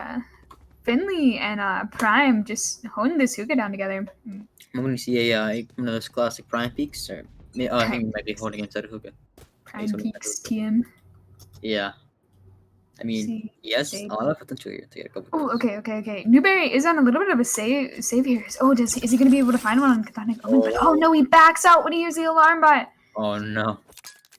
[SPEAKER 3] Finley and Prime just holding this hookah down together.
[SPEAKER 4] I'm gonna see one of those classic Prime peaks, or I think we might be holding inside a hookah.
[SPEAKER 3] Prime peaks TM.
[SPEAKER 4] Yeah. I mean, yes, a lot of potential here to get a couple.
[SPEAKER 3] Oh, okay. Newberry is on a little bit of a save here. Oh, is he going to be able to find one on Chthonic Omen? Oh no, he backs out when he uses the alarm bot.
[SPEAKER 4] Oh no.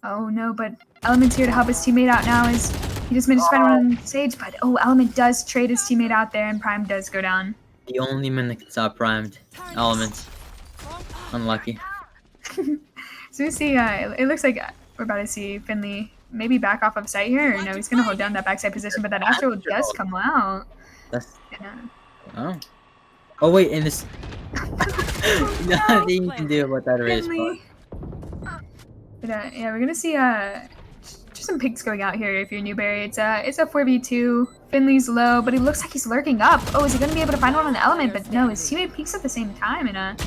[SPEAKER 3] Oh no, but Element's here to help his teammate out now as he just managed to find one on Sage, but Element does trade his teammate out there and Prime does go down.
[SPEAKER 4] The only man that can stop Primed. Element. Unlucky.
[SPEAKER 3] So we see, it looks like we're about to see Finley maybe back off of site here, or no, he's gonna hold down that backside position, but that Astro does come out.
[SPEAKER 4] That's...
[SPEAKER 3] Yeah.
[SPEAKER 4] Oh wait, and this... Nothing you can do about that erase bar.
[SPEAKER 3] But yeah, we're gonna see just some picks going out here if you're Newberry. It's a 4v2. Finley's low, but he looks like he's lurking up. Oh, is he gonna be able to find one on the Element? But no, his teammate peeks at the same time, and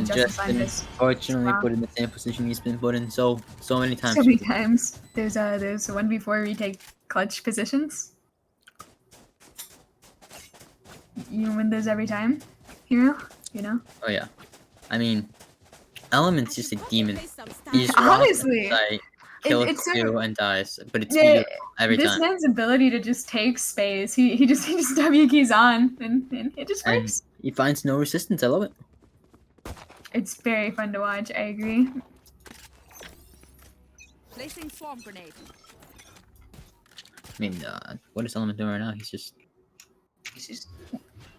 [SPEAKER 4] just unfortunately put in the same position he's been put in so many times.
[SPEAKER 3] So many times. There's 1v4 retake clutch positions. You win those every time, hero. You know.
[SPEAKER 4] Oh yeah, I mean, Element's just a demon. He just
[SPEAKER 3] honestly,
[SPEAKER 4] kills two and dies, but it's every
[SPEAKER 3] this
[SPEAKER 4] time.
[SPEAKER 3] This man's ability to just take space. He just W keys on and it just works.
[SPEAKER 4] And he finds no resistance. I love it.
[SPEAKER 3] It's very fun to watch. I agree.
[SPEAKER 5] Placing swarm grenade.
[SPEAKER 4] I mean, what is Element doing right now? He's just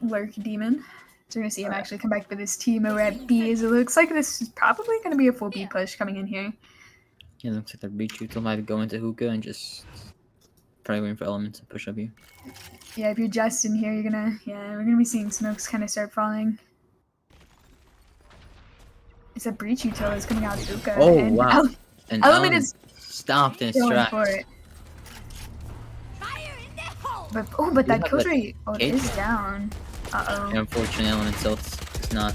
[SPEAKER 3] lurk demon. So we're gonna see him actually come back with his team over at B. As it looks like this is probably gonna be a full B push coming in here.
[SPEAKER 4] Yeah, looks like the breach util might go into hookah and just probably waiting for Element to push up here.
[SPEAKER 3] Yeah, if you're just in here, we're gonna be seeing smokes kind of start falling. It's a breach util that's coming out of hookah.
[SPEAKER 4] Oh
[SPEAKER 3] and
[SPEAKER 4] wow! And
[SPEAKER 3] Element is
[SPEAKER 4] stopped in his
[SPEAKER 3] going
[SPEAKER 4] tracks.
[SPEAKER 3] for it. But that kill rate is down.
[SPEAKER 4] And unfortunately, Element tilts. It's not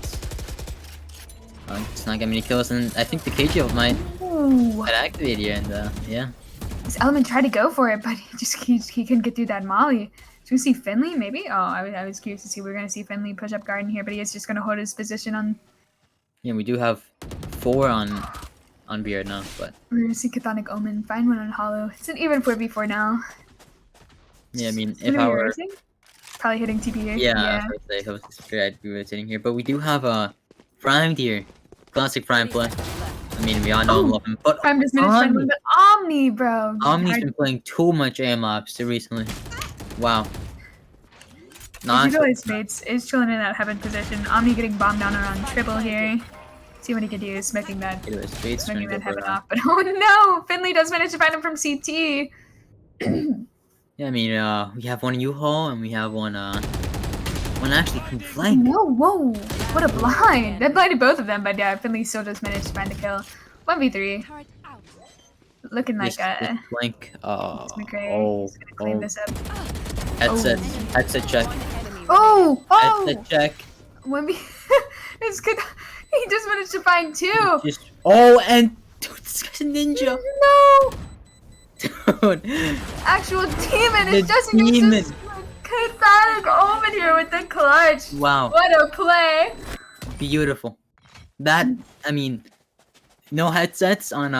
[SPEAKER 4] getting many kills, and I think the KG ult might activate here, and yeah.
[SPEAKER 3] This Element tried to go for it, but he couldn't get through that molly. So we see Finley maybe? Oh, I was curious to see. We're gonna see Finley push up garden here, but he is just gonna hold his position on.
[SPEAKER 4] Yeah, we do have 4 on B right now, but
[SPEAKER 3] we're gonna see Chthonic Omen find one on Hollow. It's an even 4v4 now.
[SPEAKER 4] Yeah, I mean, if I were
[SPEAKER 3] probably hitting TP here.
[SPEAKER 4] Yeah, I was gonna say, if I was sure I'd be rotating here, but we do have a Prime here, classic Prime play. I mean, we all know and love him, but
[SPEAKER 3] Prime just managed to find Omni, bro.
[SPEAKER 4] Omni's been playing too much AM ops recently. Wow.
[SPEAKER 3] I do realize Mates is chilling in that heaven position. Omni getting bombed down around triple here. See what he can do, smoking that heaven off. But oh no! Finley does manage to find him from CT.
[SPEAKER 4] Yeah, I mean, we have one U-Haul and we have one actually from flank.
[SPEAKER 3] No, whoa! What a blind! That blinded both of them, but yeah, Finley still just managed to find a kill. 1v3. Looking like a
[SPEAKER 4] flank.
[SPEAKER 3] McRae. He's gonna clean this up.
[SPEAKER 4] Headset check.
[SPEAKER 3] Oh!
[SPEAKER 4] Headset check.
[SPEAKER 3] It's good. He just managed to find two.
[SPEAKER 4] And dude, this guy's a ninja.
[SPEAKER 3] No!
[SPEAKER 4] Dude.
[SPEAKER 3] Actual demon. It's just
[SPEAKER 4] demon.
[SPEAKER 3] Pathetic Omen here with the clutch.
[SPEAKER 4] Wow.
[SPEAKER 3] What a play.
[SPEAKER 4] Beautiful. That, I mean, no headsets on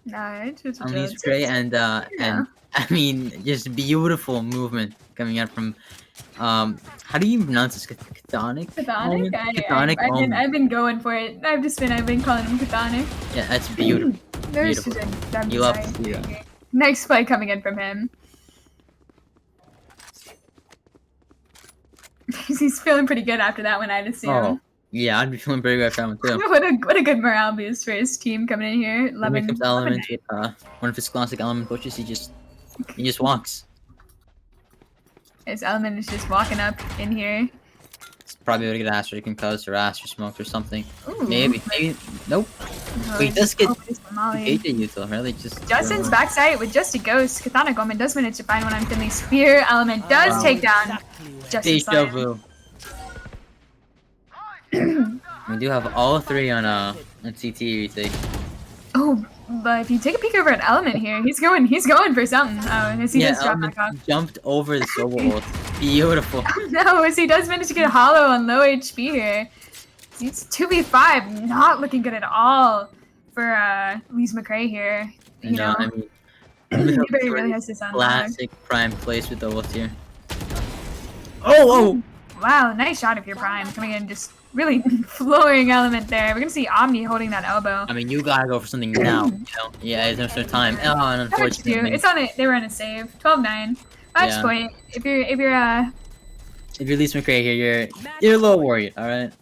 [SPEAKER 4] Lees-McRae and I mean, just beautiful movement coming out from how do you pronounce this? Chthonic?
[SPEAKER 3] Chthonic? I've been going for it. I've been calling him Chthonic.
[SPEAKER 4] Yeah, that's beautiful.
[SPEAKER 3] There's
[SPEAKER 4] You love to see that.
[SPEAKER 3] Nice play coming in from him. He's feeling pretty good after that one, I'd assume.
[SPEAKER 4] Oh, yeah, I'd be feeling pretty good after that one too.
[SPEAKER 3] What a good morale boost for his team coming in here.
[SPEAKER 4] When it comes to Element, one of his classic Element pushes, he just walks.
[SPEAKER 3] His Element is just walking up in here.
[SPEAKER 4] It's probably gonna get Astra concussed or Astra smoked or something.
[SPEAKER 3] Ooh.
[SPEAKER 4] Maybe. Nope. Wait, he does get hated you though, really?
[SPEAKER 3] Justin's backside with just a ghost. Chthonic Omen does manage to find one on Finley's spear. Element does take down Justin's
[SPEAKER 4] Deja vu. We do have all three on CT retake.
[SPEAKER 3] Oh, but if you take a peek over at Element here, he's going for something. Oh, as he does drop back off.
[SPEAKER 4] Jumped over the Soul ult. Beautiful.
[SPEAKER 3] No, as he does manage to get hollow on low HP here. It's 2v5, not looking good at all for Lees-McRae here. You know,
[SPEAKER 4] I mean,
[SPEAKER 3] Newberry really has this on
[SPEAKER 4] classic prime place with the ult here. Oh!
[SPEAKER 3] Wow, nice shot of your prime coming in, just really flooring Element there. We're gonna see Omni holding that elbow.
[SPEAKER 4] I mean, you gotta go for something now. You know? Yeah, there's no time. Oh, and unfortunately,
[SPEAKER 3] it's on it. They were on a save. 12-9. Match point. If you're
[SPEAKER 4] Lees-McRae here, you're a little worried. All right.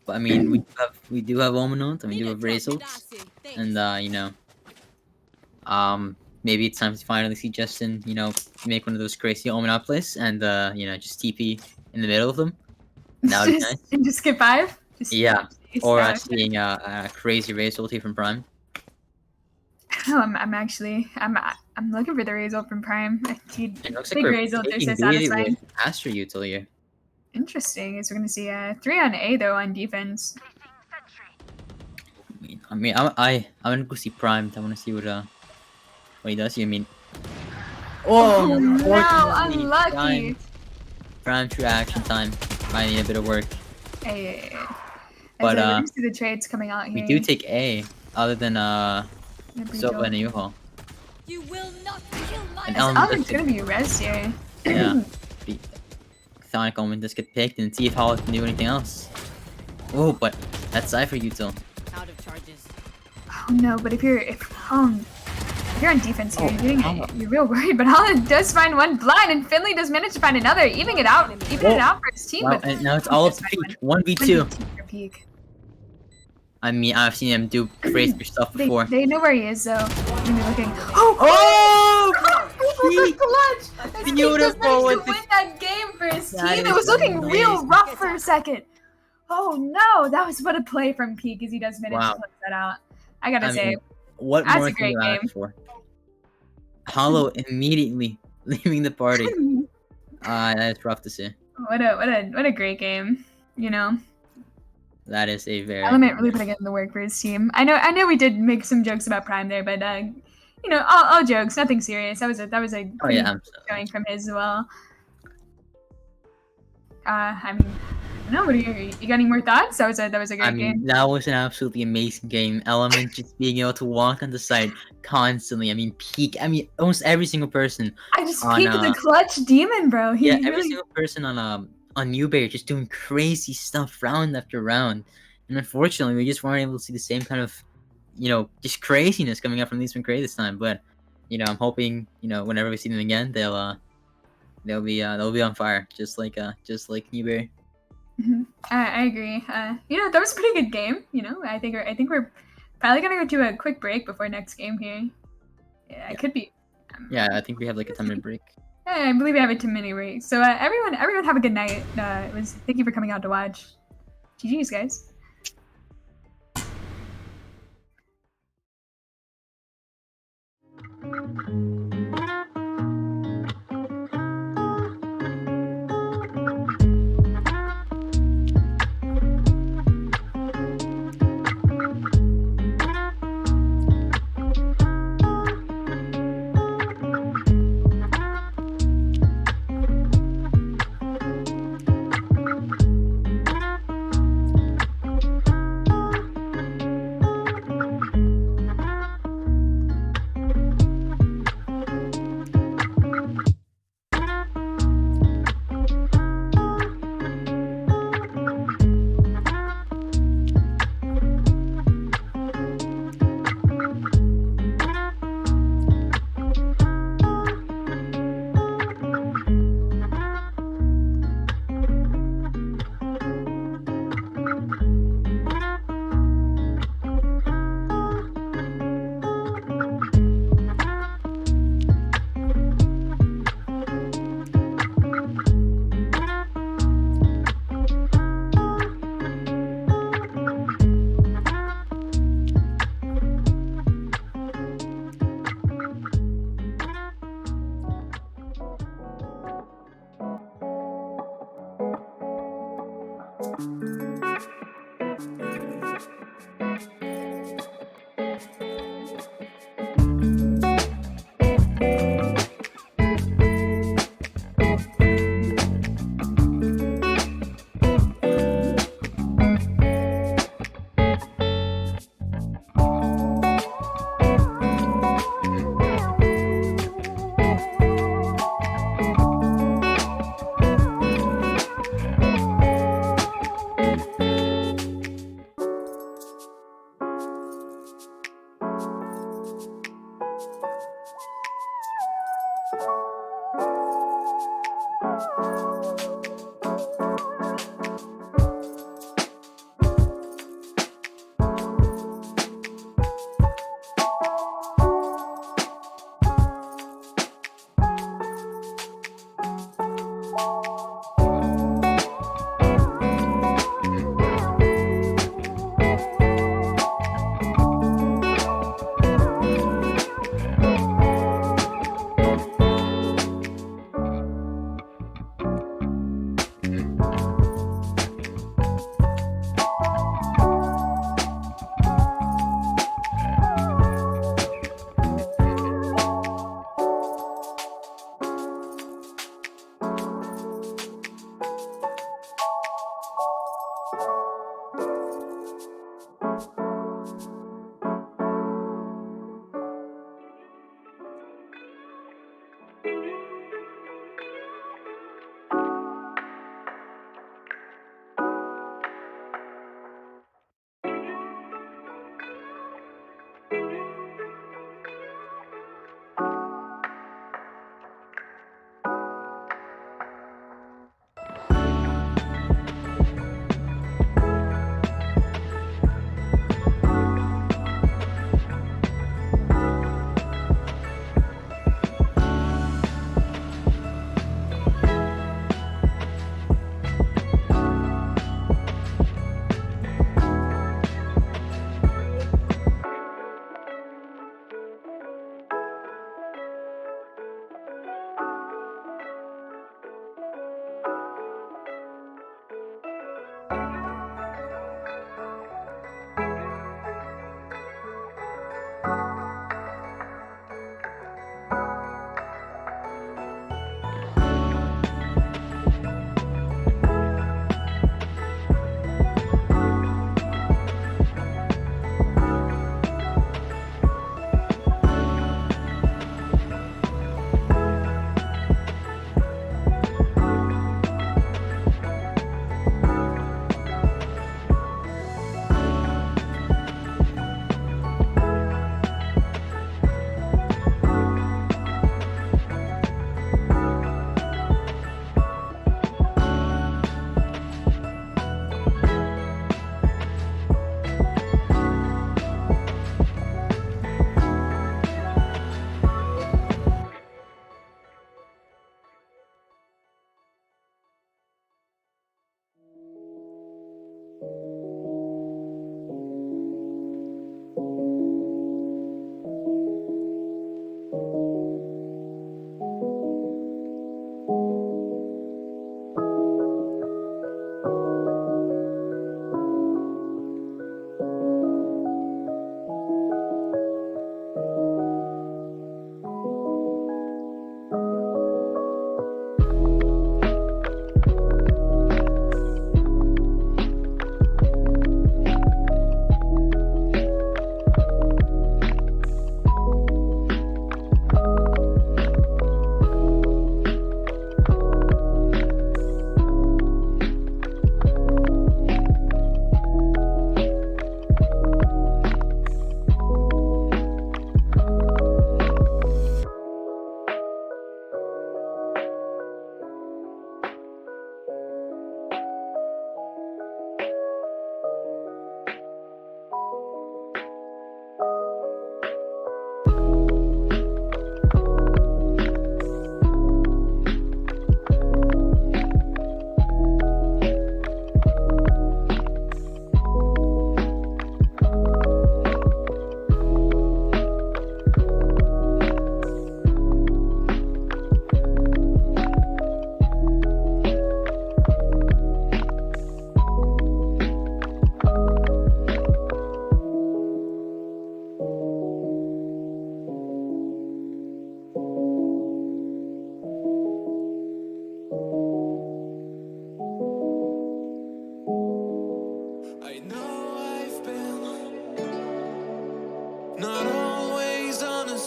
[SPEAKER 4] But I mean, we do have Omenant, and we do have Razor, and you know, maybe it's time to finally see Justin, you know, make one of those crazy Omenant plays, and you know, just TP in the middle of them. That would be nice.
[SPEAKER 3] And just skip 5.
[SPEAKER 4] Yeah, or seeing a crazy Razor ulti from Prime.
[SPEAKER 3] No, I'm looking for the Razor from Prime.
[SPEAKER 4] It looks like we're taking with Astra util here.
[SPEAKER 3] Interesting. Is we're gonna see 3 on A though on defense.
[SPEAKER 4] I mean, I'm gonna go see Prime. I want to see what he does here. I mean,
[SPEAKER 3] oh no, unlucky.
[SPEAKER 4] Prime true action time. Might need a bit of work.
[SPEAKER 3] Hey.
[SPEAKER 4] But
[SPEAKER 3] we see the trades coming out here.
[SPEAKER 4] We do take A, other than Silva and U-Haul.
[SPEAKER 5] You will not kill my
[SPEAKER 3] Element's gonna be res here.
[SPEAKER 4] Yeah. Chthonic Omen just get picked and see if Hall can do anything else. Oh, but that's Cypher util.
[SPEAKER 5] Out of charges.
[SPEAKER 3] Oh no, but if you're on defense here, you're real worried. But Holland does find one blind, and Finley does manage to find another, even it out for his team.
[SPEAKER 4] Wow, and now it's all up to Peak. 1v2. I mean, I've seen him do crazy stuff before.
[SPEAKER 3] They know where he is, though. Looking. Clutch!
[SPEAKER 4] Beautiful!
[SPEAKER 3] To win that game for his team. It was looking real rough for a second. Oh no, that was what a play from Peak, as he does manage to close that out. I gotta say,
[SPEAKER 4] what more can you ask for? Hollow immediately leaving the party. That's rough to see.
[SPEAKER 3] What a great game, you know.
[SPEAKER 4] That is a very
[SPEAKER 3] Element really putting in the work for his team. I know we did make some jokes about Prime there, but you know, all jokes, nothing serious. That was a showing from his as well. I mean, no, what you got any more thoughts? That was a great game.
[SPEAKER 4] That was an absolutely amazing game. Element just being able to walk on the side constantly. I mean, Peak. I mean, almost every single person.
[SPEAKER 3] I just peeked the clutch demon, bro.
[SPEAKER 4] Every single person on Newberry just doing crazy stuff round after round, and unfortunately, we just weren't able to see the same kind of, you know, just craziness coming out from Lees-McRae this time. But you know, I'm hoping, you know, whenever we see them again, they'll they'll be on fire, just like Newberry.
[SPEAKER 3] I agree. That was a pretty good game. I think we're probably gonna go do a quick break before next game here. Yeah, it could be.
[SPEAKER 4] Yeah, I think we have like a 10-minute break.
[SPEAKER 3] I believe we have a 10-minute break. So everyone have a good night. Thank you for coming out to watch. GG's, guys.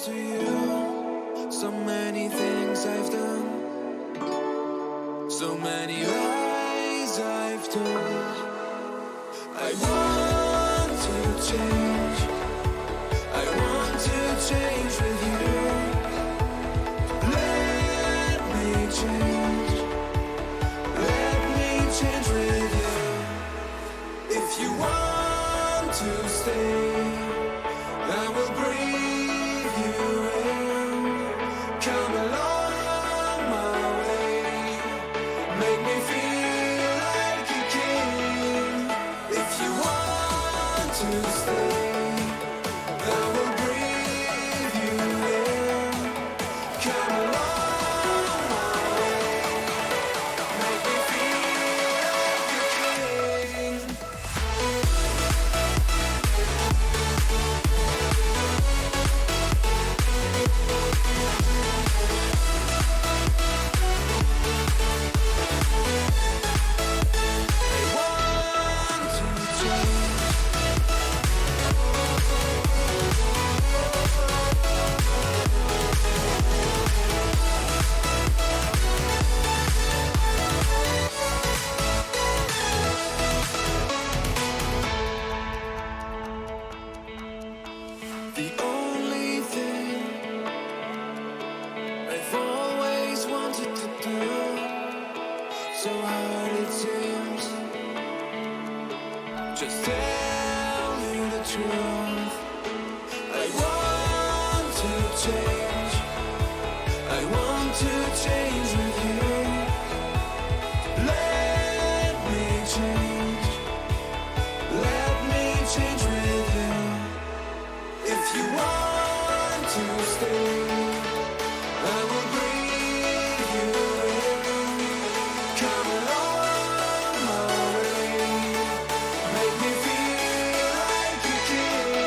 [SPEAKER 6] to you. So many things I've done, so many lies I've told. I want to change, I want to change with you. Let me change, let me change with you. If you want to stay, I will breathe you in. Come along my way, make me feel like a king. If you want to stay, I will breathe you in. Come along my way, make me feel like a king. I want to change. The only thing I've always wanted to do, so hard it seems, just tell you the truth. I want to change, I want to change with you. Let me change, let me change with you. If you want to stay, I will breathe you in. Come along my way, make me feel like a king.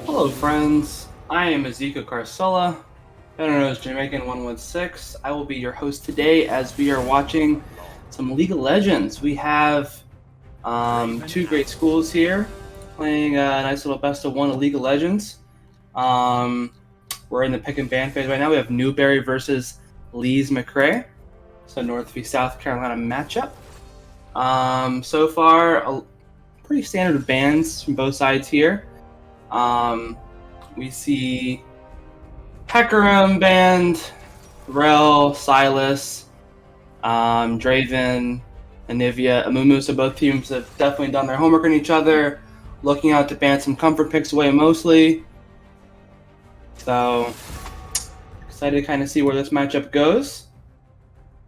[SPEAKER 7] Hello friends, I am Ezekiel Carcella, better known as Jamaican116. I will be your host today as we are watching some League of Legends. We have two great schools here playing a nice little best of one of League of Legends. We're in the pick and ban phase right now. We have Newberry versus Lees-McRae. So North v South Carolina matchup. So far, pretty standard bans from both sides here. We see Hecarim banned, Rel, Silas, Draven, Anivia, Amumu. So both teams have definitely done their homework on each other, looking out to ban some comfort picks away mostly. So excited to kind of see where this matchup goes.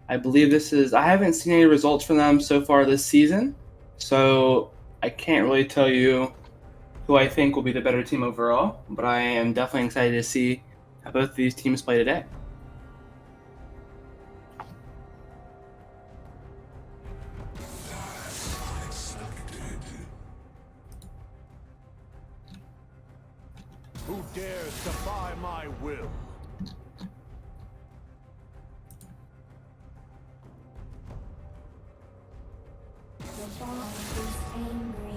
[SPEAKER 7] I believe I haven't seen any results from them so far this season, so I can't really tell you who I think will be the better team overall, but I am definitely excited to see how both of these teams play today.
[SPEAKER 6] Who dares defy my will?
[SPEAKER 8] The bond is angry.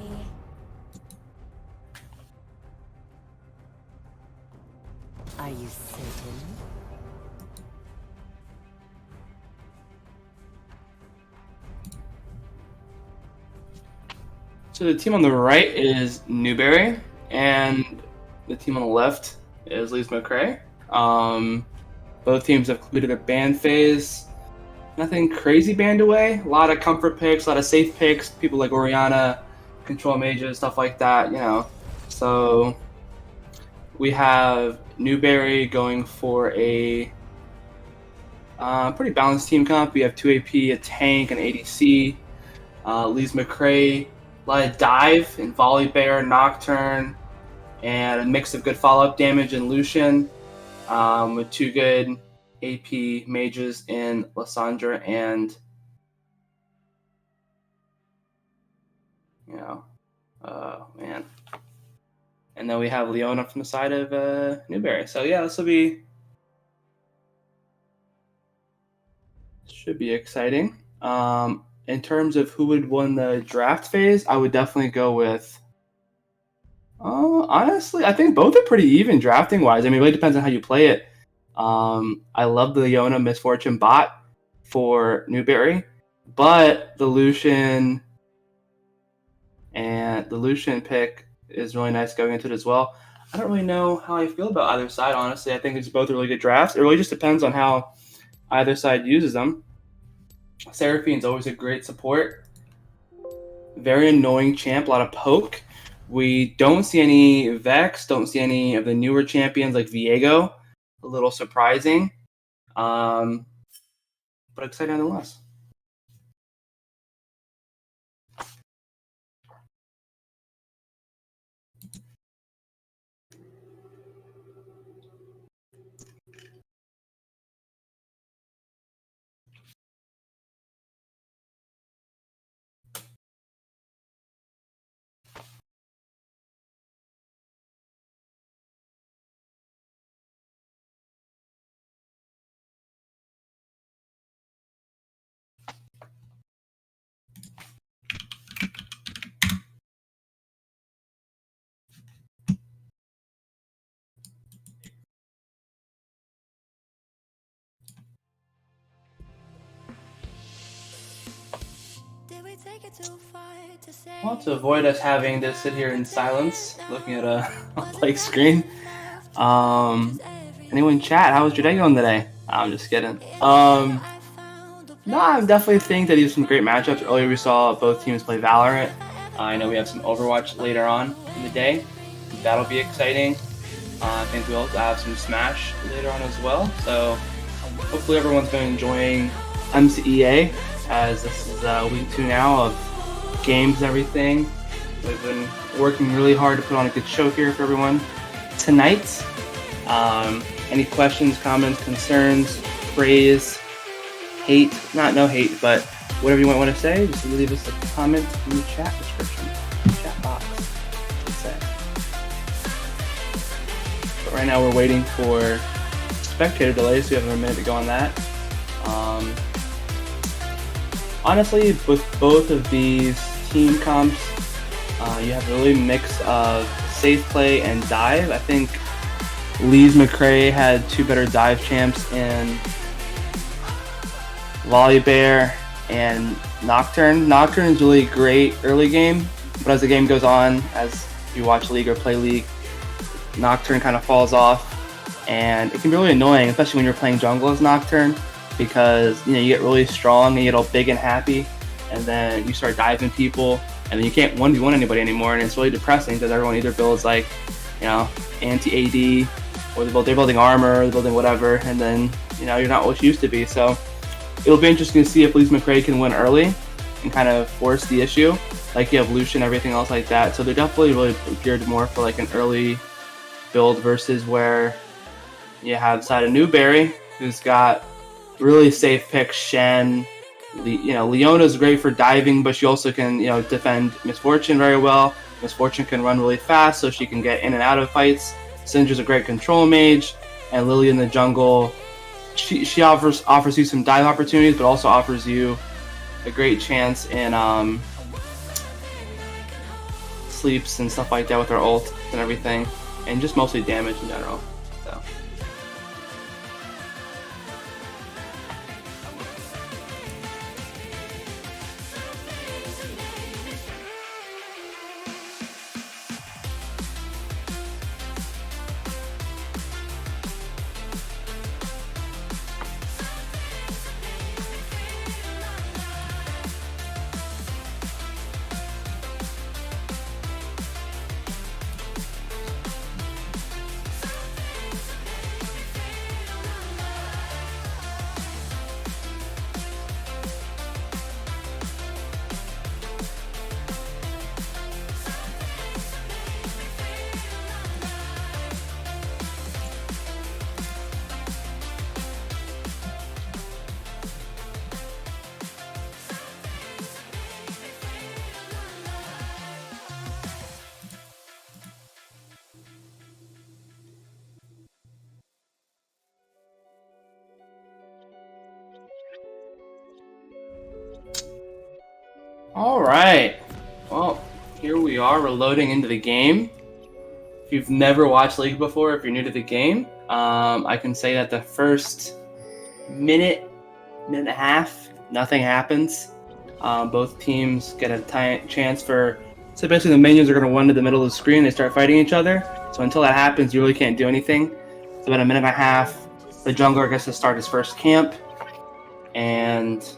[SPEAKER 8] Are you certain?
[SPEAKER 7] So the team on the right is Newberry, and the team on the left is Lees-McRae. Both teams have completed their ban phase. Nothing crazy banned away. A lot of comfort picks, a lot of safe picks. People like Orianna, control mages, stuff like that, So we have Newberry going for a pretty balanced team comp. We have 2 AP, a tank, an ADC. Lees-McRae, a lot of dive and volley bear, nocturne, and a mix of good follow-up damage and Lucian, with 2 good AP mages in Lysandra and man. And then we have Leona from the side of Newberry. So yeah, should be exciting. In terms of who would win the draft phase, I would definitely go with. Honestly, I think both are pretty even drafting wise. I mean, it really depends on how you play it. I love the Leona Misfortune bot for Newberry, but the Lucian pick is really nice going into it as well. I don't really know how I feel about either side, honestly. I think it's both really good drafts. It really just depends on how either side uses them. Seraphine's always a great support. Very annoying champ, a lot of poke. We don't see any Vex, don't see any of the newer champions like Viego. A little surprising, but exciting nonetheless. Well, to avoid us having to sit here in silence, looking at a blank screen. Anyone in chat? How was your day going today? I'm just kidding. No, I definitely think that these are some great matchups. Earlier we saw both teams play Valorant. I know we have some Overwatch later on in the day. That'll be exciting. I think we'll also have some Smash later on as well. So hopefully everyone's been enjoying MCEA, as this is week 2 now of games and everything. We've been working really hard to put on a good show here for everyone tonight. Any questions, comments, concerns, praise, hate, no hate, but whatever you might want to say, just leave us a comment in the chat description, chat box, let's say. But right now we're waiting for spectator delays, so we have a minute to go on that. Honestly, with both of these team comps, you have a really mix of safe play and dive. I think Lees-McRae had 2 better dive champs in Volibear and Nocturne. Nocturne is really great early game, but as the game goes on, as you watch League or play League, Nocturne kind of falls off, and it can be really annoying, especially when you're playing jungle as Nocturne, because you get really strong and you get all big and happy, and then you start diving people, and then you can't 1v1 anybody anymore, and it's really depressing because everyone either builds like, anti-AD, or they're building armor, they're building whatever, and then you're not what you used to be. So it'll be interesting to see if Lees-McRae can win early and kind of force the issue, like the evolution, everything else like that. So they're definitely really geared more for like an early build versus where you have side of Newberry, who's got really safe picks. Shen, Leona's great for diving, but she also can defend Misfortune very well. Misfortune can run really fast, so she can get in and out of fights. Syndra's a great control mage, and Lily in the jungle, she offers you some dive opportunities, but also offers you a great chance in sleeps and stuff like that with her ult and everything, and just mostly damage in general. So. All right. Well, here we are. We're loading into the game. If you've never watched League before, if you're new to the game, I can say that the first minute and a half, nothing happens. Both teams get a chance for... So basically the minions are going to run to the middle of the screen. They start fighting each other. So until that happens, you really can't do anything. So about a minute and a half, the jungler gets to start his first camp. And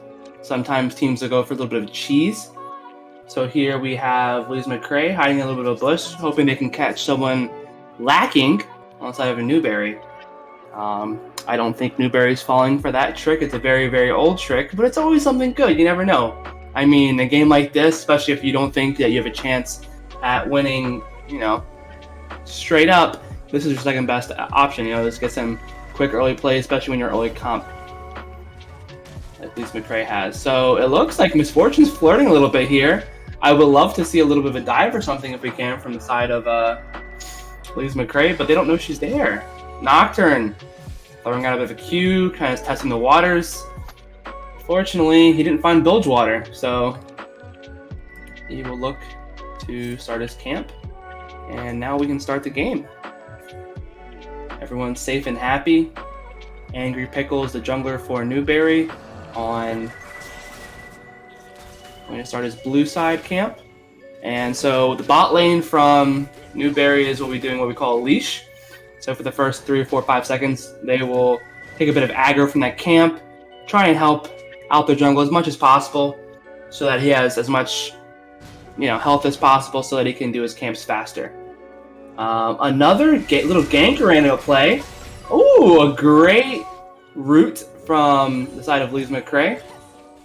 [SPEAKER 7] sometimes teams will go for a little bit of cheese. So here we have Lees-McRae hiding in a little bit of a bush, hoping they can catch someone lacking on the side of a Newberry. I don't think Newberry's falling for that trick. It's a very, very old trick, but it's always something good. You never know. I mean, a game like this, especially if you don't think that you have a chance at winning, straight up, this is your second best option. This gets some quick early play, especially when you're early comp, at least McRae has. So it looks like Misfortune's flirting a little bit here. I would love to see a little bit of a dive or something if we can from the side of Lees-McRae, but they don't know she's there. Nocturne throwing out a bit of a Q, kind of testing the waters. Fortunately, he didn't find bilge water, so he will look to start his camp. And now we can start the game. Everyone's safe and happy. Angry Pickles, the jungler for Newberry, going to start his blue side camp. And so the bot lane from Newberry is what we call a leash. So for the first 3 or 4 or 5 seconds, they will take a bit of aggro from that camp, try and help out their jungle as much as possible so that he has as much health as possible so that he can do his camps faster. Another little gank ran into play. Ooh, a great root from the side of Lees-McRae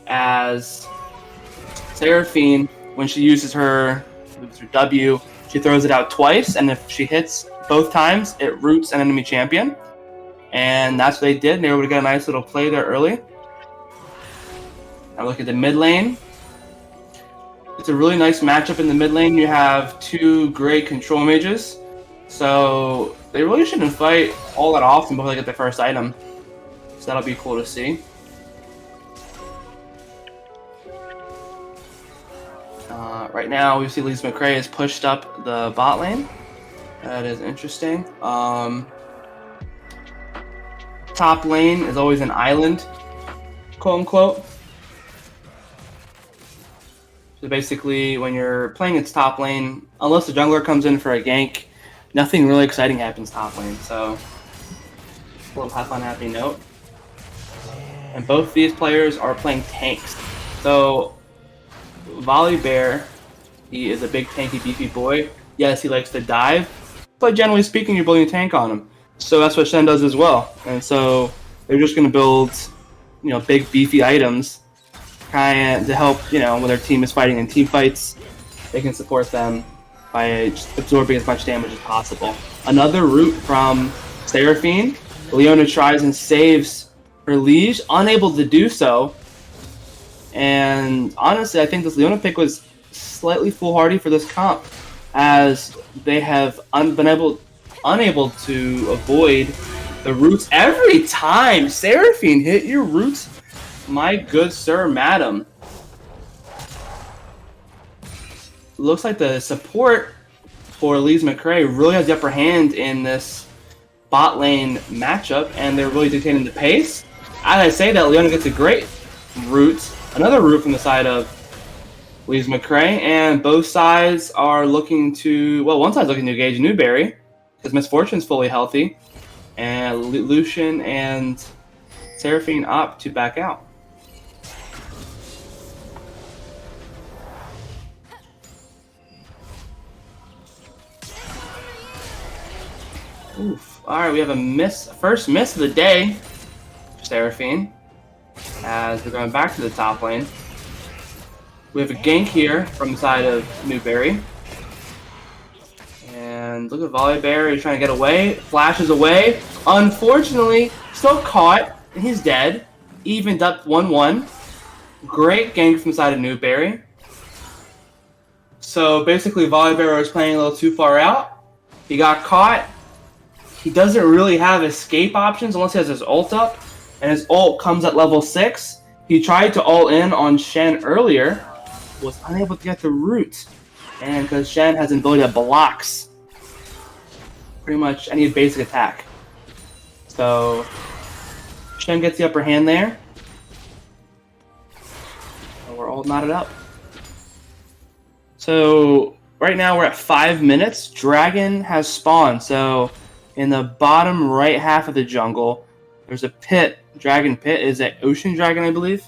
[SPEAKER 7] as Seraphine, when she uses her W, she throws it out twice, and if she hits both times, it roots an enemy champion. And that's what they did. They were able to get a nice little play there early. Now look at the mid lane. It's a really nice matchup in the mid lane. You have 2 great control mages. So they really shouldn't fight all that often before they get their first item. So that'll be cool to see. Right now, we see Lees-McRae has pushed up the bot lane. That is interesting. Top lane is always an island, quote unquote. So basically, when you're playing its top lane, unless the jungler comes in for a gank, nothing really exciting happens top lane. So, a little half unhappy note. And both these players are playing tanks. So, Volley Bear, he is a big tanky beefy boy. Yes, he likes to dive, but generally speaking, you're building a tank on him. So that's what Shen does as well. And so they're just going to build, big beefy items, kind of to help, when their team is fighting in team fights, they can support them by just absorbing as much damage as possible. Another root from Seraphine. Leona tries and saves her liege, unable to do so. And honestly, I think this Leona pick was slightly foolhardy for this comp, as they have been unable to avoid the roots every time. Seraphine, hit your roots, my good sir, madam. Looks like the support for Lees-McRae really has the upper hand in this bot lane matchup, and they're really dictating the pace. As I say that, Leona gets a great root, another root from the side of Lees-McRae, and both sides are looking to, one side's looking to engage Newberry, because Misfortune's fully healthy, and Lucian and Seraphine opt to back out. Oof. Alright, we have a first miss of the day for Seraphine, as we're going back to the top lane. We have a gank here from the side of Newberry. And look at Volley Bear, he's trying to get away, flashes away. Unfortunately, still caught, and he's dead. Evened up 1-1. Great gank from the side of Newberry. So basically, Volley Bear was playing a little too far out. He got caught. He doesn't really have escape options unless he has his ult up. And his ult comes at level 6. He tried to ult in on Shen earlier, was unable to get the root. And because Shen has an ability that blocks pretty much any basic attack. So Shen gets the upper hand there. And we're all knotted up. So right now we're at 5 minutes. Dragon has spawned. So in the bottom right half of the jungle, there's a pit. Dragon pit is an ocean dragon, I believe,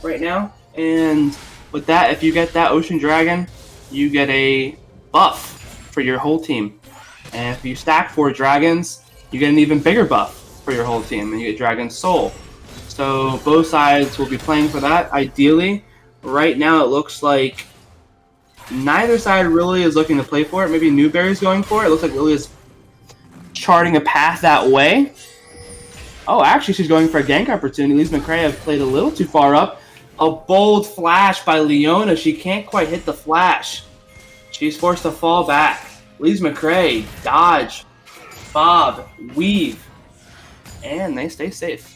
[SPEAKER 7] right now. And with that, if you get that Ocean Dragon, you get a buff for your whole team. And if you stack 4 dragons, you get an even bigger buff for your whole team, and you get Dragon Soul. So both sides will be playing for that, ideally. Right now it looks like neither side really is looking to play for it. Maybe Newberry's going for it. It looks like Lily is charting a path that way. Oh, actually she's going for a gank opportunity. Lees-McRae have played a little too far up. A bold flash by Leona. She can't quite hit the flash. She's forced to fall back. Lees-McRae, dodge, bob, weave, and they stay safe.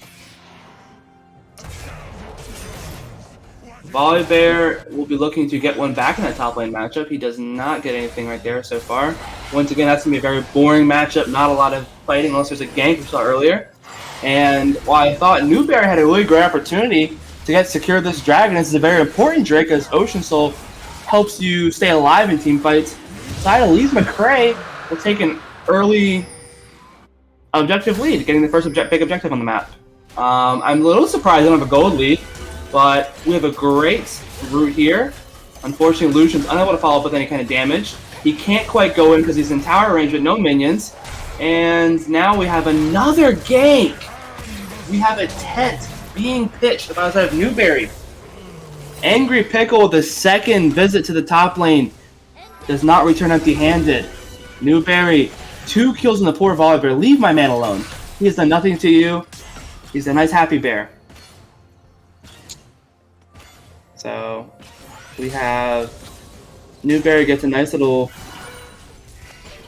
[SPEAKER 7] Volibear will be looking to get one back in that top lane matchup. He does not get anything right there so far. Once again, that's going to be a very boring matchup. Not a lot of fighting unless there's a gank we saw earlier. And while I thought Newberry had a really great opportunity to secure this dragon, this is a very important Drake as Ocean Soul helps you stay alive in team fights. Side of Lees-McRae will take an early objective lead, getting the first big objective on the map. I'm a little surprised I don't have a gold lead, but we have a great route here. Unfortunately, Lucian's unable to follow up with any kind of damage. He can't quite go in because he's in tower range with no minions. And now we have another gank. We have a tent being pitched by the side of Newberry. Angry Pickle with a second visit to the top lane. Does not return empty-handed. Newberry, 2 kills in the poor Volibear. Leave my man alone. He has done nothing to you. He's a nice happy bear. So we have Newberry gets a nice little,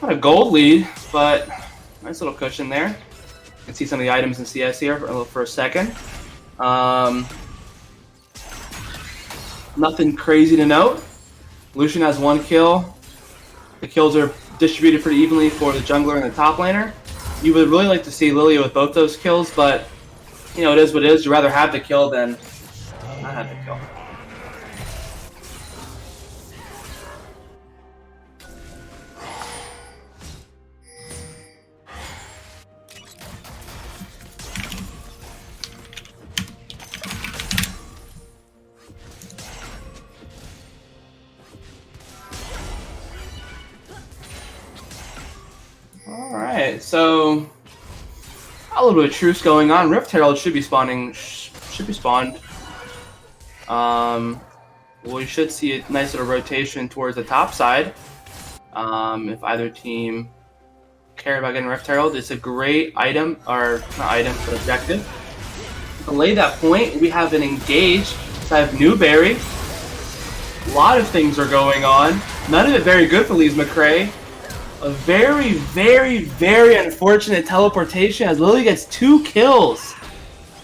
[SPEAKER 7] not a gold lead, but nice little cushion there. You can see some of the items in CS here for a second. Nothing crazy to note. Lucian has 1 kill. The kills are distributed pretty evenly for the jungler and the top laner. You would really like to see Lilia with both those kills, but you know, it is what it is. You'd rather have the kill than not have the kill. Alright, so a little bit of truce going on. Rift Herald should be spawning, should be spawned. We should see a nice little rotation towards the top side. If either team care about getting Rift Herald, it's a great item, or not item, but objective. To lay that point, we have an engage side of Newberry. A lot of things are going on. None of it very good for Lees-McRae. A very, very, very unfortunate teleportation as Lily gets 2 kills.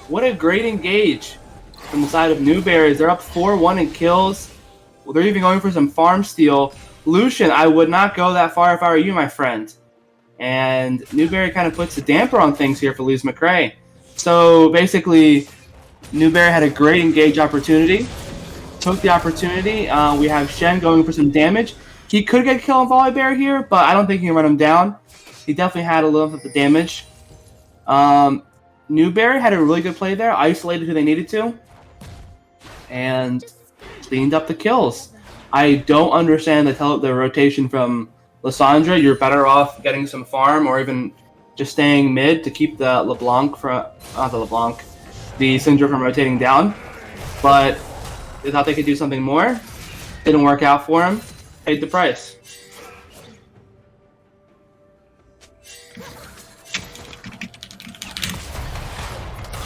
[SPEAKER 7] What a great engage from the side of Newberry. They're up 4-1 in kills. Well, they're even going for some farm steal. Lucian, I would not go that far if I were you, my friend. And Newberry kind of puts a damper on things here for Lees-McRae. So basically, Newberry had a great engage opportunity. Took the opportunity. We have Shen going for some damage. He could get a kill on Volibear here, but I don't think he can run him down. He definitely had a little of the damage. Newberry had a really good play there, isolated who they needed to, and cleaned up the kills. I don't understand the rotation from Lissandra. You're better off getting some farm or even just staying mid to keep the the Syndra from rotating down. But they thought they could do something more. Didn't work out for him. Paid the price.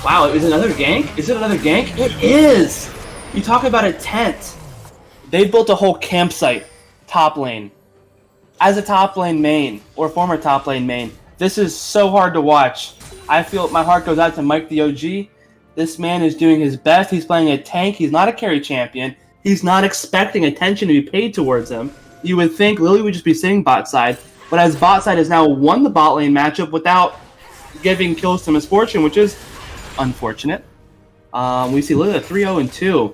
[SPEAKER 7] Wow, is it another gank? Is it another gank? It is! You talk about a tent. They built a whole campsite, top lane. As a top lane main, or former top lane main, this is so hard to watch. I feel my heart goes out to Mike the OG. This man is doing his best. He's playing a tank. He's not a carry champion. He's not expecting attention to be paid towards him. You would think Lily would just be sitting bot side, but as bot side has now won the bot lane matchup without giving kills to Misfortune, which is unfortunate. We see Lily at 3-0-2,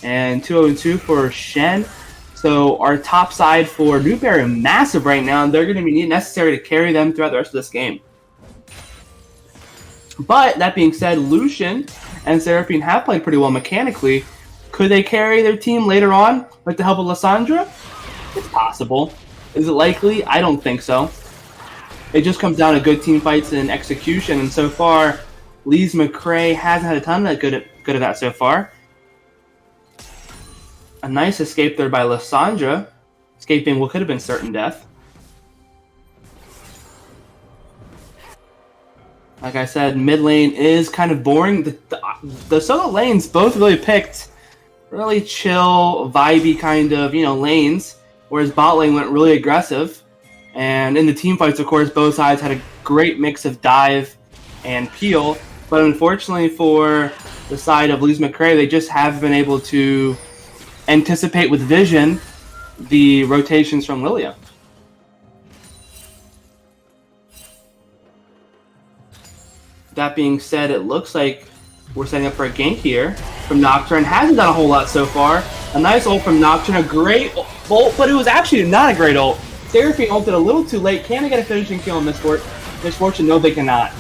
[SPEAKER 7] and 2-0-2 for Shen. So our top side for Newberry are massive right now, and they're going to be necessary to carry them throughout the rest of this game. But that being said, Lucian and Seraphine have played pretty well mechanically. Could they carry their team later on with the help of Lissandra? It's possible. Is it likely? I don't think so. It just comes down to good team fights and execution, and so far, Lees-McRae hasn't had a ton of good at that so far. A nice escape there by Lissandra, escaping what could have been certain death. Like I said, mid lane is kind of boring. The solo lanes both really picked really chill, vibey kind of, lanes, whereas bot lane went really aggressive. And in the team fights, of course, both sides had a great mix of dive and peel. But unfortunately for the side of Lees-McRae, they just haven't been able to anticipate with vision the rotations from Lilia. That being said, it looks like we're setting up for a gank here from Nocturne. Hasn't done a whole lot so far. A nice ult from Nocturne, a great ult, but it was actually not a great ult. Seraphine ulted a little too late. Can they get a finishing kill on Misfortune? No, they cannot.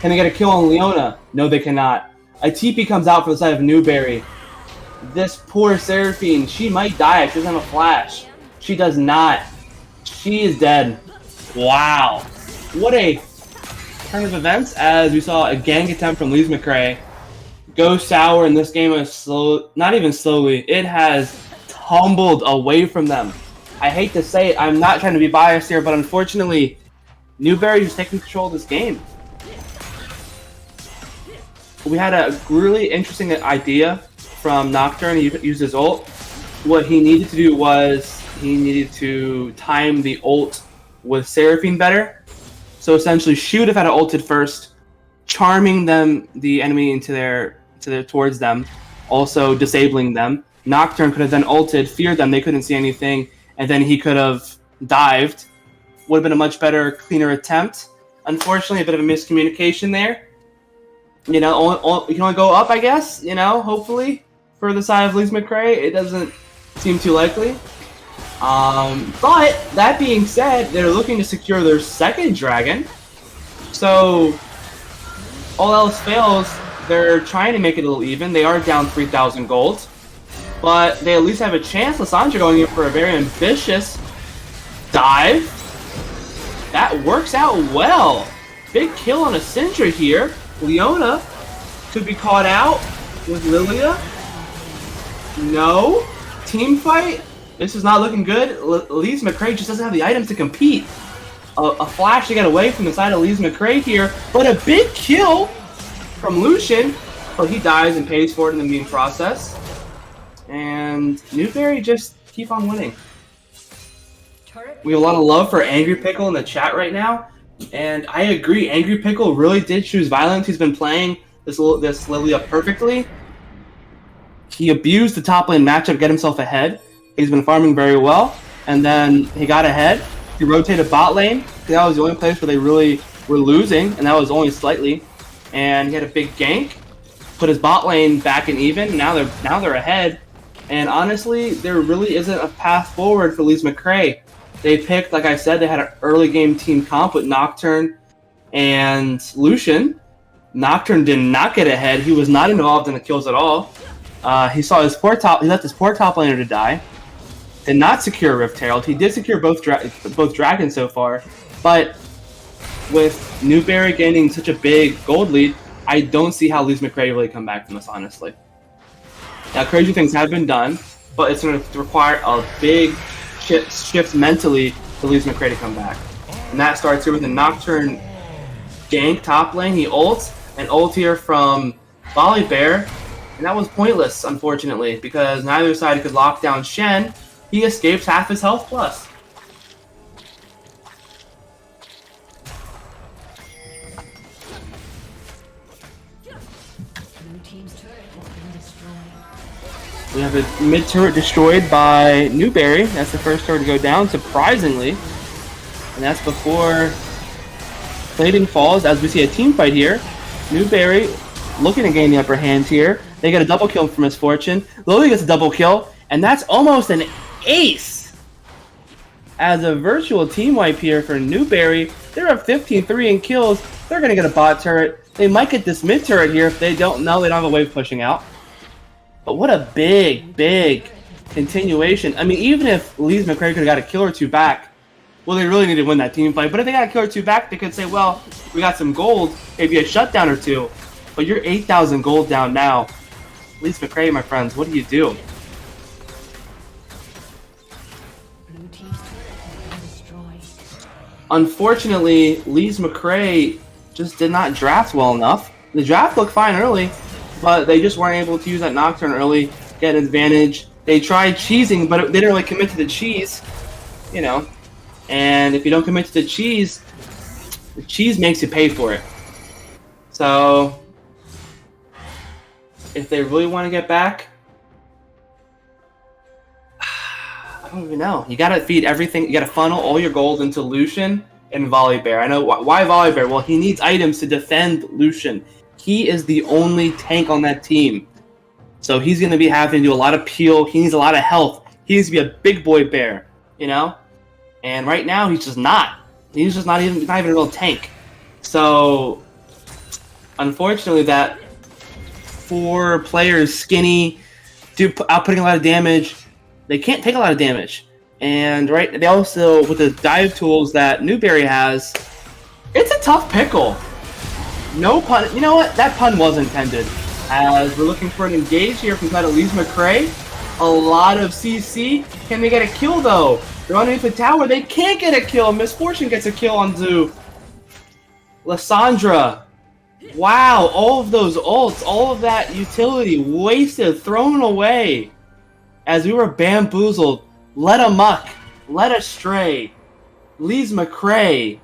[SPEAKER 7] Can they get a kill on Leona? No, they cannot. A TP comes out for the side of Newberry. This poor Seraphine, she might die. She doesn't have a flash. She does not. She is dead. Wow. What a turn of events, as we saw a gank attempt from Lees-McRae go sour in this game not even slowly. It has tumbled away from them. I hate to say it, I'm not trying to be biased here, but unfortunately, Newberry is taking control of this game. We had a really interesting idea from Nocturne. He used his ult. What he needed to do was he needed to time the ult with Seraphine better. So essentially, she would have had it ulted first, charming the enemy towards them, also disabling them. Nocturne could have then ulted, feared them, they couldn't see anything, and then he could have dived. Would have been a much better, cleaner attempt. Unfortunately, a bit of a miscommunication there. You can only go up, I guess, hopefully, for the side of Lees-McRae. It doesn't seem too likely. But, that being said, they're looking to secure their second dragon. So, all else fails, they're trying to make it a little even. They are down 3,000 gold. But they at least have a chance. Lissandra going in for a very ambitious dive. That works out well. Big kill on a Syndra here. Leona could be caught out with Lilia. No. Team fight. This is not looking good. Lees-McRae just doesn't have the items to compete. A flash to get away from the side of Lees-McRae here. But a big kill from Lucian. But he dies and pays for it in the meme process. And Newberry just keep on winning. We have a lot of love for Angry Pickle in the chat right now. And I agree, Angry Pickle really did choose violence. He's been playing this Lilia perfectly. He abused the top lane matchup to get himself ahead. He's been farming very well. And then he got ahead. He rotated bot lane. That was the only place where they really were losing, and that was only slightly. And he had a big gank. Put his bot lane back and even. Now they're ahead. And honestly, there really isn't a path forward for Lees-McRae. They picked, like I said, they had an early game team comp with Nocturne and Lucian. Nocturne did not get ahead. He was not involved in the kills at all. He saw his he left his poor top laner to die. Did not secure Rift Herald. He did secure both dragons so far. But with Newberry gaining such a big gold lead, I don't see how Lees-McRae really come back from this, honestly. Now, crazy things have been done, but it's going to require a big shift mentally for Lees-McRae to come back. And that starts here with a Nocturne gank top lane. He ults, an ult here from Volibear, and that was pointless, unfortunately, because neither side could lock down Shen. He escapes half his health plus. We have a mid turret destroyed by Newberry. That's the first turret to go down, surprisingly. And that's before plating falls, as we see a team fight here. Newberry looking to gain the upper hand here. They get a double kill from Misfortune. Lily gets a double kill, and that's almost an ace. As a virtual team wipe here for Newberry, they're up 15-3 in kills. They're going to get a bot turret. They might get this mid turret here if they don't know they don't have a wave pushing out. But what a big continuation. I mean, even if Lees-McRae could have got a kill or two back, well, they really need to win that team fight. But if they got a kill or two back, they could say, well, we got some gold, maybe a shutdown or two. But you're 8,000 gold down now. Lees-McRae, my friends, what do you do? Unfortunately, Lees-McRae just did not draft well enough. The draft looked fine early, but they just weren't able to use that Nocturne early, get an advantage. They tried cheesing, but they didn't really commit to the cheese, you know. And if you don't commit to the cheese makes you pay for it. So, if they really want to get back, I don't even know. You gotta feed everything. You gotta funnel all your gold into Lucian and Volibear. I know why Volibear. Well, he needs items to defend Lucian. He is the only tank on that team, so he's gonna be having to do a lot of peel. He needs a lot of health. He needs to be a big boy bear, you know. And right now, he's just not. He's just not even a real tank. So, unfortunately, that 4 players, skinny, outputting a lot of damage. They can't take a lot of damage. And they also, with the dive tools that Newberry has, it's a tough pickle. No pun. You know what? That pun was intended. As we're looking for an engage here from Lees-McRae. A lot of CC. Can they get a kill though? They're underneath the tower. They can't get a kill. Misfortune gets a kill onto Lysandra. Wow, all of those ults, all of that utility wasted, thrown away. As we were bamboozled, led amok, led astray. Lees-McRae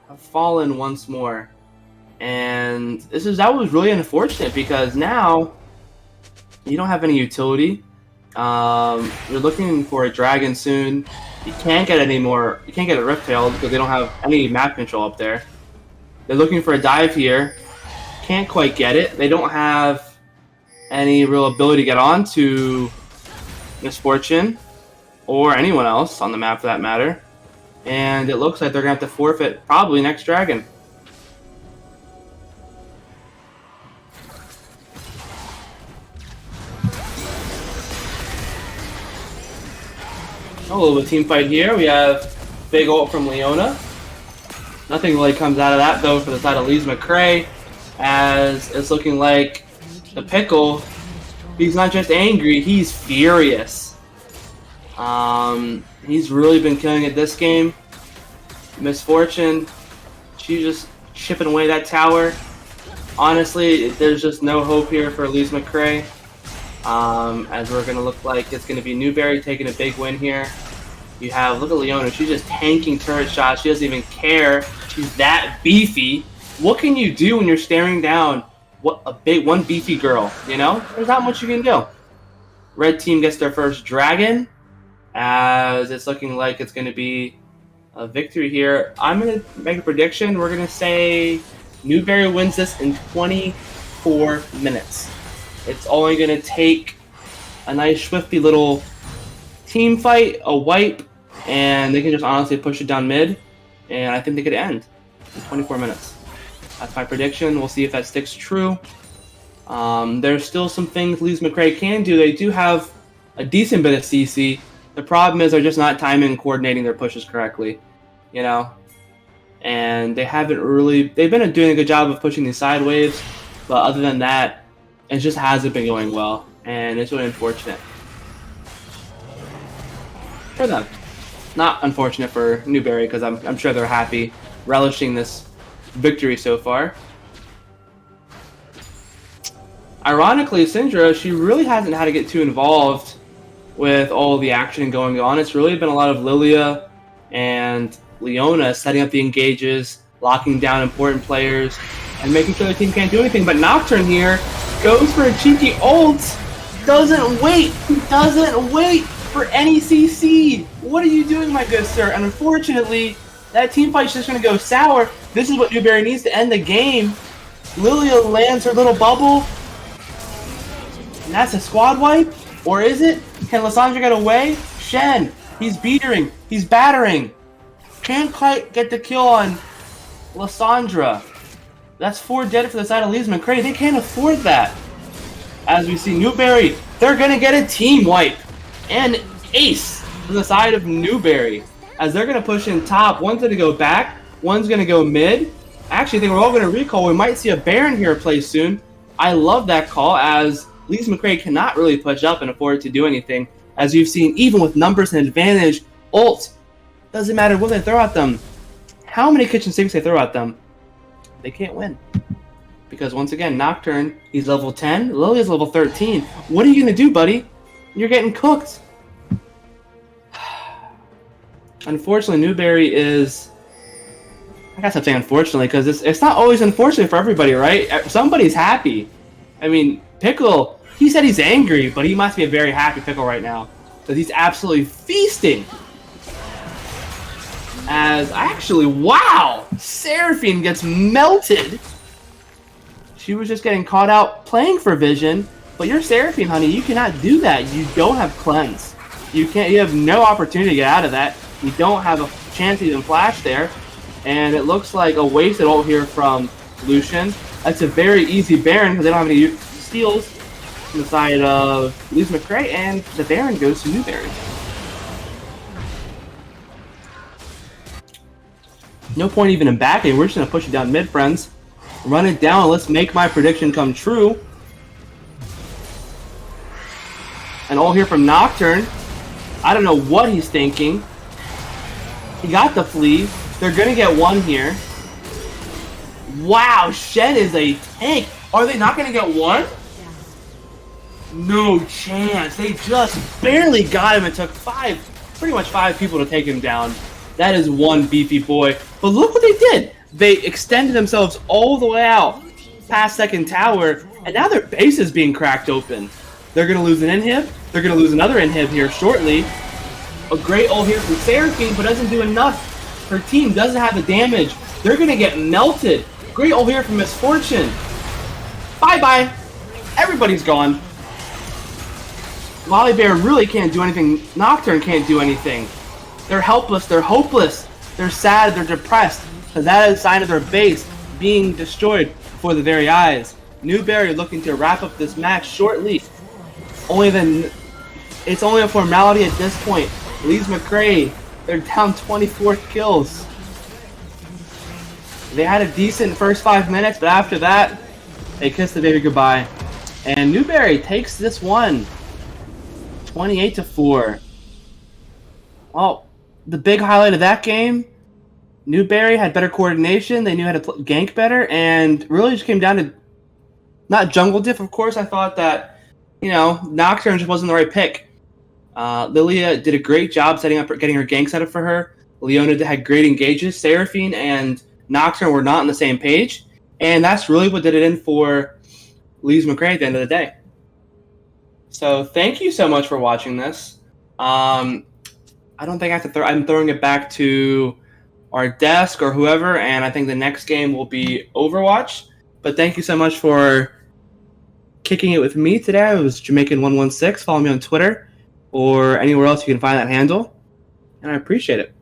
[SPEAKER 7] have fallen once more. And that was really unfortunate because now you don't have any utility. You're looking for a dragon soon. You can't get any more. You can't get a Riptail because they don't have any map control up there. They're looking for a dive here. Can't quite get it. They don't have any real ability to get on to Misfortune or anyone else on the map for that matter. And it looks like they're going to have to forfeit probably next dragon. A little bit of team fight here. We have big ult from Leona. Nothing really comes out of that though for the side of Lees-McRae, as it's looking like the pickle, he's not just angry, he's furious. He's really been killing it this game. Misfortune, she's just chipping away that tower. Honestly, there's just no hope here for Lees-McRae. As we're going to look like it's going to be Newberry taking a big win here. You have, look at Leona, she's just tanking turret shots. She doesn't even care. She's that beefy. What can you do when you're staring down one beefy girl, you know? There's not much you can do. Red team gets their first dragon, as it's looking like it's going to be a victory here. I'm going to make a prediction. We're going to say Newberry wins this in 24 minutes. It's only going to take a nice, swifty little team fight, a wipe, and they can just honestly push it down mid, and I think they could end in 24 minutes. That's my prediction. We'll see if that sticks true. There's still some things Lees-McRae can do. They do have a decent bit of CC. The problem is they're just not timing and coordinating their pushes correctly, you know? And they haven't really... They've been doing a good job of pushing these side waves, but other than that, it just hasn't been going well, and it's really unfortunate for them. Not unfortunate for Newberry, because I'm sure they're happy, relishing this victory so far. Ironically, Syndra, she really hasn't had to get too involved with all the action going on. It's really been a lot of Lilia and Leona setting up the engages, locking down important players, and making sure the team can't do anything. But Nocturne here goes for a cheeky ult, doesn't wait for any CC. What are you doing, my good sir? And unfortunately, that team fight's just going to go sour. This is what Newberry needs to end the game. Lilia lands her little bubble, and that's a squad wipe? Or is it? Can Lysandra get away? Shen, he's battering. Can't quite get the kill on Lysandra. That's 4 dead for the side of Lees-McRae. They can't afford that. as we see Newberry. They're going to get a team wipe. And ace to the side of Newberry, as they're going to push in top. One's going to go back. One's going to go mid. Actually, I think we're all going to recall. We might see a Baron here play soon. I love that call, as Lees-McRae cannot really push up and afford to do anything. As you've seen, even with numbers and advantage, ult, doesn't matter what they throw at them. How many kitchen sinks they throw at them, they can't win. Because once again, Nocturne, he's level 10. Lily's level 13. What are you going to do, buddy? You're getting cooked. Unfortunately, Newberry is... I guess I'm saying unfortunately, because it's not always unfortunate for everybody, right? Somebody's happy. I mean, Pickle, he said he's angry, but he must be a very happy Pickle right now. Because he's absolutely feasting. As, actually, wow! Seraphine gets melted. She was just getting caught out playing for Vision. But you're Seraphine, honey. You cannot do that. You don't have Cleanse. You have no opportunity to get out of that. You don't have a chance to even flash there. And it looks like a wasted ult here from Lucian. That's a very easy Baron because they don't have any steals from the side of Lees-McRae, and the Baron goes to Newberry. No point even in backing. We're just going to push it down mid, friends. Run it down. Let's make my prediction come true. And all here from Nocturne. I don't know what he's thinking. He got the flea. They're going to get one here. Wow, Shen is a tank. Are they not going to get one? No chance. They just barely got him. It took pretty much five people to take him down. That is one beefy boy. But look what they did. They extended themselves all the way out past second tower, and now their base is being cracked open. They're going to lose an inhib. They're going to lose another inhib here shortly. A great ult here from Seraphine, but doesn't do enough. Her team doesn't have the damage. They're going to get melted. Great ult here from Misfortune. Bye-bye. Everybody's gone. Lollybear really can't do anything. Nocturne can't do anything. They're helpless. They're hopeless. They're sad. They're depressed. Because that is a sign of their base being destroyed before the very eyes. Newberry looking to wrap up this match shortly. It's only a formality at this point. Lees-McRae, they're down 24 kills. They had a decent first 5 minutes, but after that, they kissed the baby goodbye. And Newberry takes this one, 28-4. Well, the big highlight of that game, Newberry had better coordination. They knew how to gank better, and really just came down to not jungle diff. Of course, I thought that, Nocturne just wasn't the right pick. Lilia did a great job setting up, getting her gank set up for her. Leona had great engages. Seraphine and Nocturne were not on the same page, and that's really what did it in for Lees-McRae at the end of the day. So thank you so much for watching this. I don't think I have to I'm throwing it back to our desk or whoever, and I think the next game will be Overwatch. But thank you so much for kicking it with me today. It was Jamaican116. Follow me on Twitter or anywhere else you can find that handle, and I appreciate it.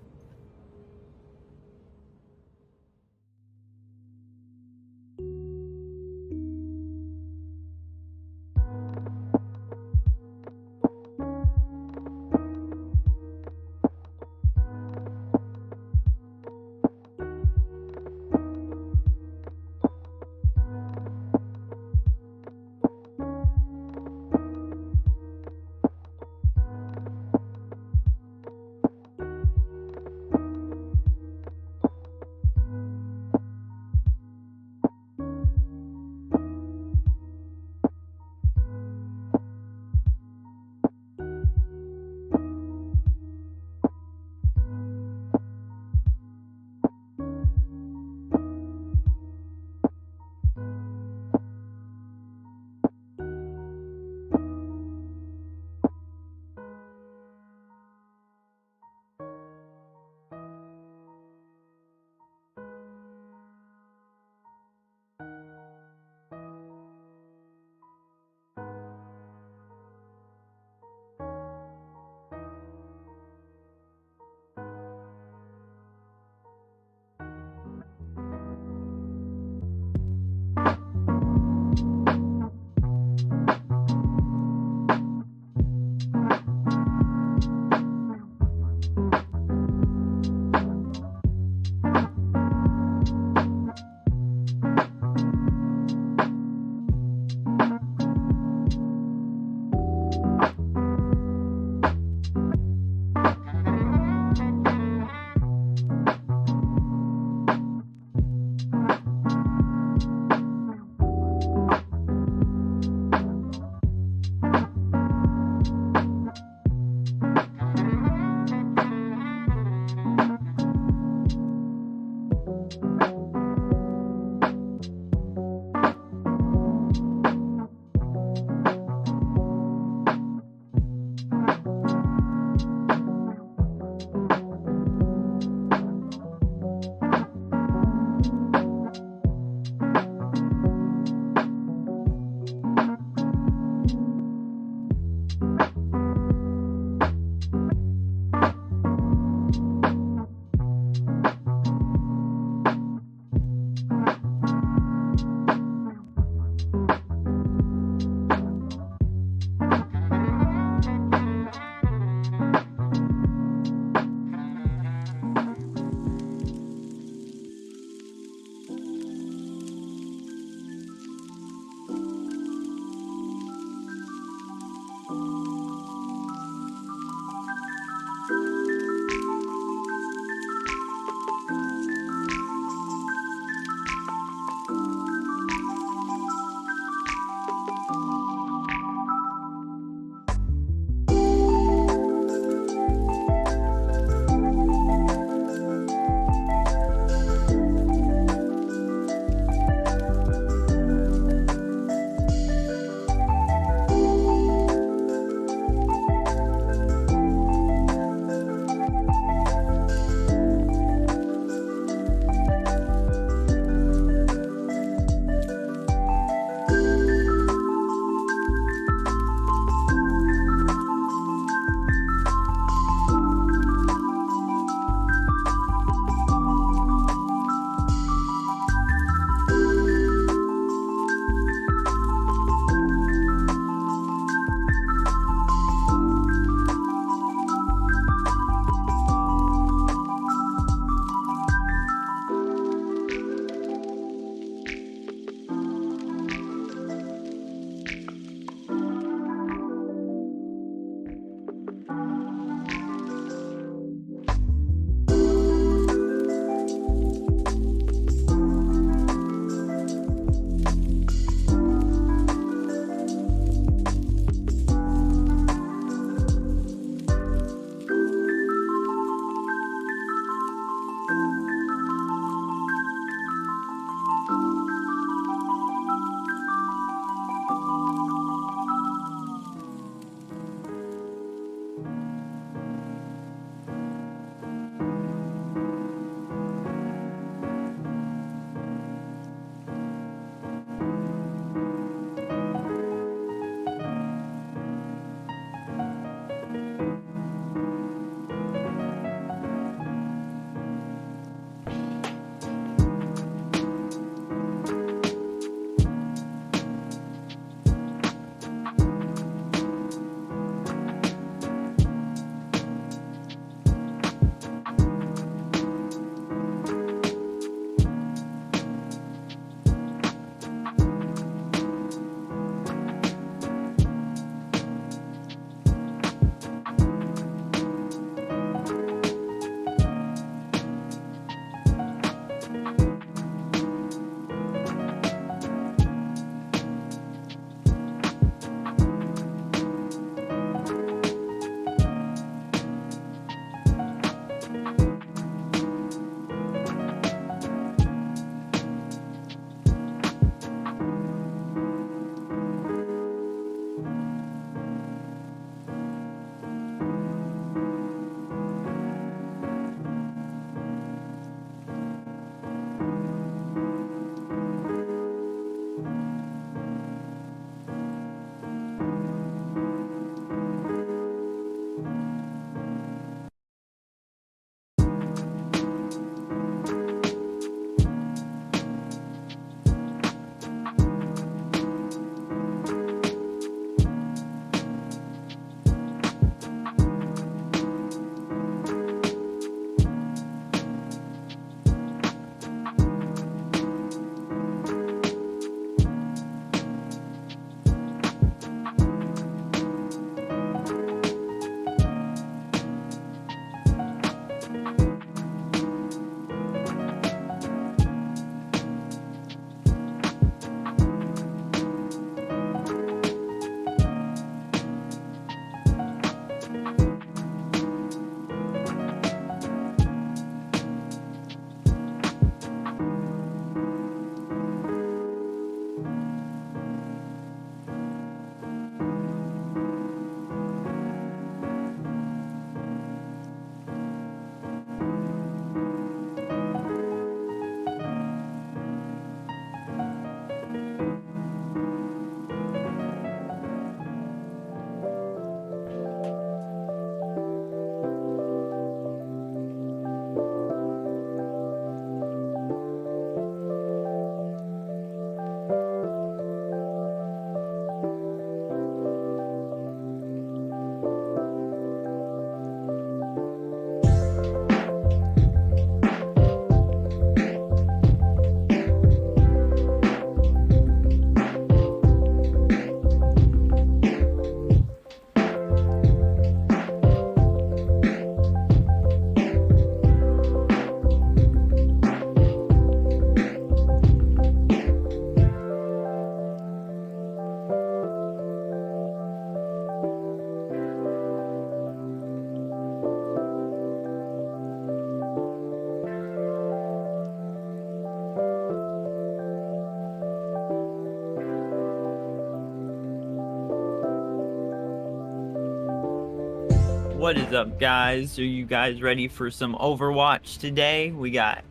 [SPEAKER 9] What is up, guys? Are you guys ready for some Overwatch today? We got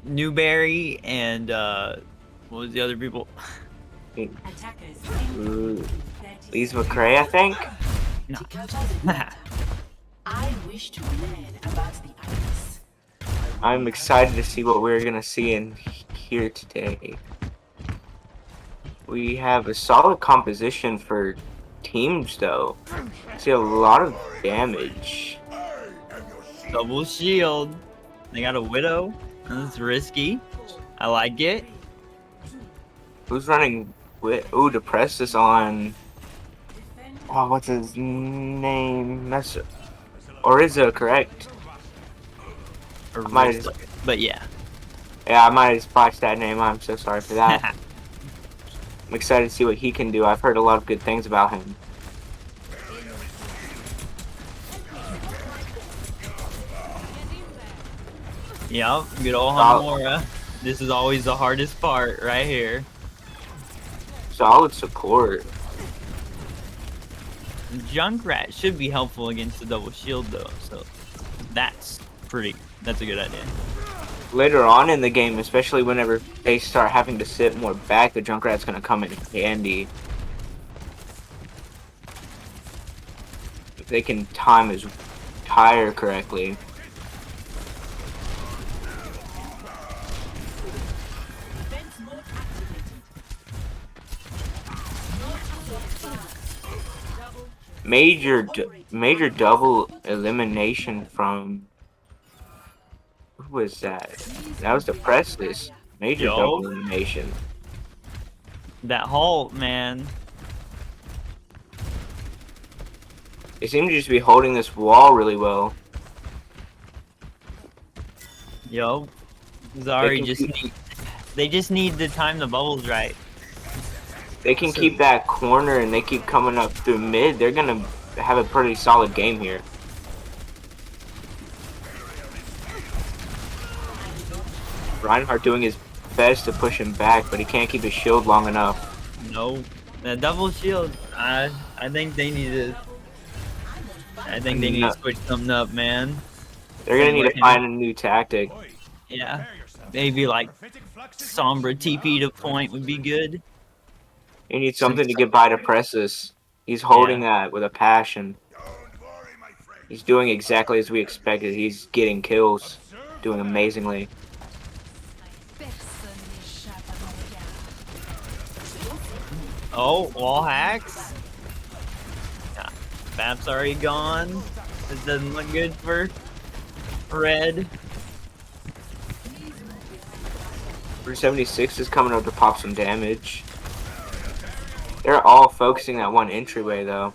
[SPEAKER 9] Newberry and what was the other people?
[SPEAKER 10] Lees-McRae, I think.
[SPEAKER 9] No.
[SPEAKER 11] I wish to learn about the ice.
[SPEAKER 10] I'm excited to see what we're gonna see in here today. We have a solid composition for teams, though. I see a lot of damage.
[SPEAKER 9] Double shield. They got a Widow. That's risky. I like it.
[SPEAKER 10] Who's running with? Ooh, Depress is on. Oh, what's his name? Oriza, correct?
[SPEAKER 9] But yeah.
[SPEAKER 10] Yeah, I might have spotted that name. I'm so sorry for that. I'm excited to see what he can do. I've heard a lot of good things about him.
[SPEAKER 9] Yep, good old Hanamura. This is always the hardest part right here.
[SPEAKER 10] Solid support.
[SPEAKER 9] Junkrat should be helpful against the double shield though, so that's a good idea.
[SPEAKER 10] Later on in the game, especially whenever they start having to sit more back, the Junkrat's gonna come in handy. If they can time his tire correctly. Major double elimination from who was that? That was the Presses. Major double elimination.
[SPEAKER 9] That halt, man.
[SPEAKER 10] They seem to just be holding this wall really well.
[SPEAKER 9] Yo, Zari they just need to time the bubbles right.
[SPEAKER 10] They can keep that corner and they keep coming up through mid. They're gonna have a pretty solid game here. Reinhardt doing his best to push him back, but he can't keep his shield long enough.
[SPEAKER 9] No, that double shield. I think they need to. I think they need to switch something up, man.
[SPEAKER 10] They're gonna need to find a new tactic.
[SPEAKER 9] Yeah, maybe like Sombra TP to point would be good.
[SPEAKER 10] You need something to get by to Presses. He's holding that with a passion. He's doing exactly as we expected. He's getting kills, doing amazingly.
[SPEAKER 9] Oh, wall hacks. Yeah, Bap's already gone. This doesn't look good for Red.
[SPEAKER 10] 376 is coming up to pop some damage. They're all focusing that one entryway, though.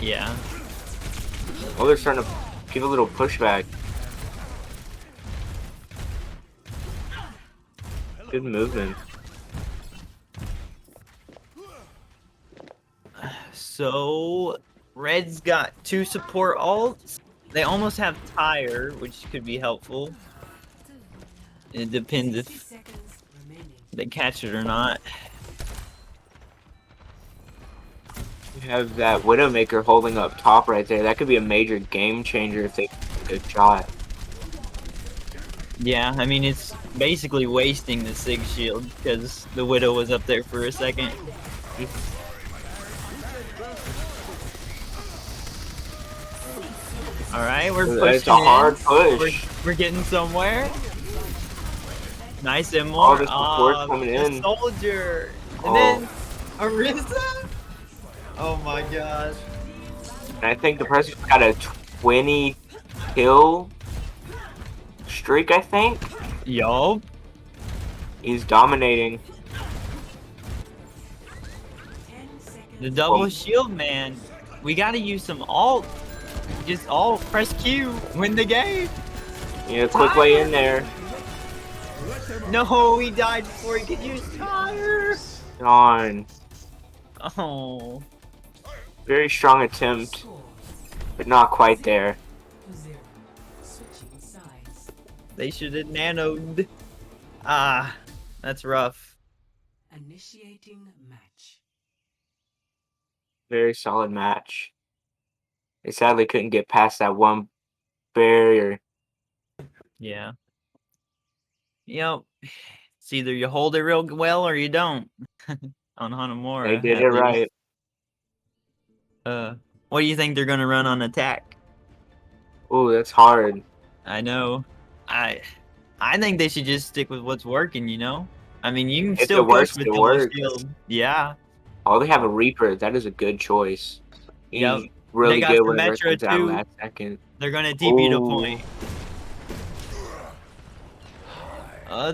[SPEAKER 9] Yeah.
[SPEAKER 10] Oh, they're starting to give a little pushback. Good movement.
[SPEAKER 9] So, Red's got 2 support ults. They almost have Tire, which could be helpful. It depends if they catch it or not.
[SPEAKER 10] You have that Widowmaker holding up top right there. That could be a major game changer if they take a good shot.
[SPEAKER 9] Yeah, I mean, it's basically wasting the Sig shield because the Widow was up there for a second. Alright, we're pushing.
[SPEAKER 10] It's a hard push.
[SPEAKER 9] We're getting somewhere. Nice and
[SPEAKER 10] All
[SPEAKER 9] more.
[SPEAKER 10] the support coming in.
[SPEAKER 9] Soldier. And then Ariza? Oh my gosh.
[SPEAKER 10] And I think the President's got a 20 kill streak, I think.
[SPEAKER 9] Yup.
[SPEAKER 10] He's dominating.
[SPEAKER 9] The double shield, man. We gotta use some alt. Just alt, press Q, win the game.
[SPEAKER 10] Yeah, quick way in there.
[SPEAKER 9] No, he died before he could use Tire.
[SPEAKER 10] Darn.
[SPEAKER 9] Oh.
[SPEAKER 10] Very strong attempt, but not quite there.
[SPEAKER 9] They should have nanoed. Ah, that's rough.
[SPEAKER 11] Initiating match.
[SPEAKER 10] Very solid match. They sadly couldn't get past that one barrier.
[SPEAKER 9] Yeah. You know, it's either you hold it real well or you don't. On Hanamura.
[SPEAKER 10] They did
[SPEAKER 9] at
[SPEAKER 10] it
[SPEAKER 9] least.
[SPEAKER 10] right.
[SPEAKER 9] What do you think they're gonna run on attack?
[SPEAKER 10] Ooh, that's hard.
[SPEAKER 9] I know. I think they should just stick with what's working, you know? I mean, you can
[SPEAKER 10] If
[SPEAKER 9] still
[SPEAKER 10] it works,
[SPEAKER 9] push with
[SPEAKER 10] it
[SPEAKER 9] double
[SPEAKER 10] works.
[SPEAKER 9] shield. Yeah.
[SPEAKER 10] Oh, they have a Reaper. That is a good choice. He's
[SPEAKER 9] Yep.
[SPEAKER 10] really
[SPEAKER 9] They got
[SPEAKER 10] good
[SPEAKER 9] some
[SPEAKER 10] whenever it
[SPEAKER 9] Metro
[SPEAKER 10] comes out
[SPEAKER 9] too.
[SPEAKER 10] last second.
[SPEAKER 9] They're gonna TP to
[SPEAKER 10] Ooh.
[SPEAKER 9] point.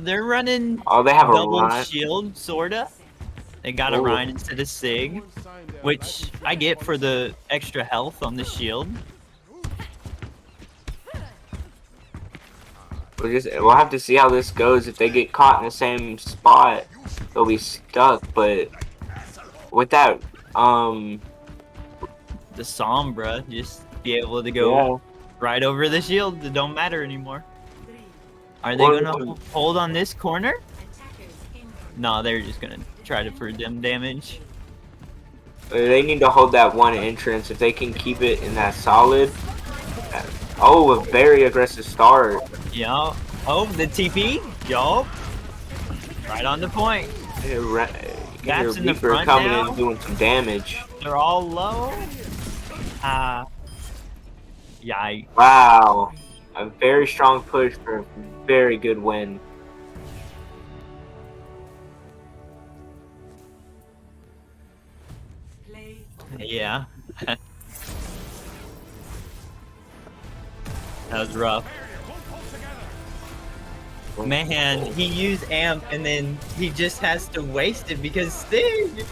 [SPEAKER 9] They're running
[SPEAKER 10] Oh, they have a
[SPEAKER 9] double
[SPEAKER 10] Ryan.
[SPEAKER 9] shield, sorta. They got a
[SPEAKER 10] Ooh.
[SPEAKER 9] Ryan instead of Sig, which I get for the extra health on the shield.
[SPEAKER 10] We'll have to see how this goes. If they get caught in the same spot, they'll be stuck. But with that,
[SPEAKER 9] The Sombra just be able to go right over the shield. It don't matter anymore. Are they gonna hold on this corner? No, they're just gonna try to prove them damage.
[SPEAKER 10] They need to hold that one entrance. If they can keep it in that solid. Oh, a very aggressive start.
[SPEAKER 9] Yeah. Oh, the TP. Yup. Right on the point. That's in the
[SPEAKER 10] Reaper
[SPEAKER 9] front
[SPEAKER 10] coming
[SPEAKER 9] now.
[SPEAKER 10] in and doing some damage.
[SPEAKER 9] They're all low. Yikes.
[SPEAKER 10] Wow. A very strong push for a very good win.
[SPEAKER 9] Yeah. That was rough. Man, he used amp and then he just has to waste it because Stig.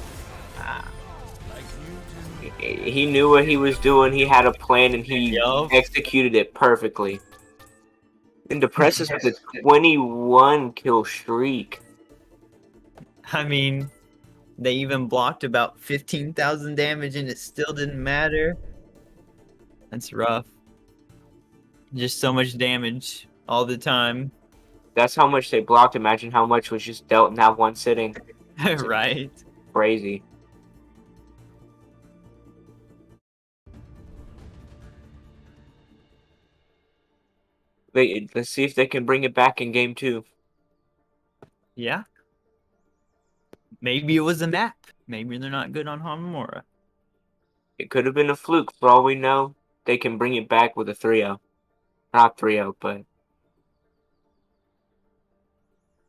[SPEAKER 10] He knew what he was doing. He had a plan and he executed it perfectly. And depresses with a 21 kill streak.
[SPEAKER 9] I mean, they even blocked about 15,000 damage and it still didn't matter. That's rough. Just so much damage all the time.
[SPEAKER 10] That's how much they blocked. Imagine how much was just dealt in that one sitting.
[SPEAKER 9] Right.
[SPEAKER 10] Crazy. Let's see if they can bring it back in game 2.
[SPEAKER 9] Yeah. Maybe it was a map. Maybe they're not good on Hanamura.
[SPEAKER 10] It could have been a fluke. For all we know, they can bring it back with a 3-0. Not 3-0, but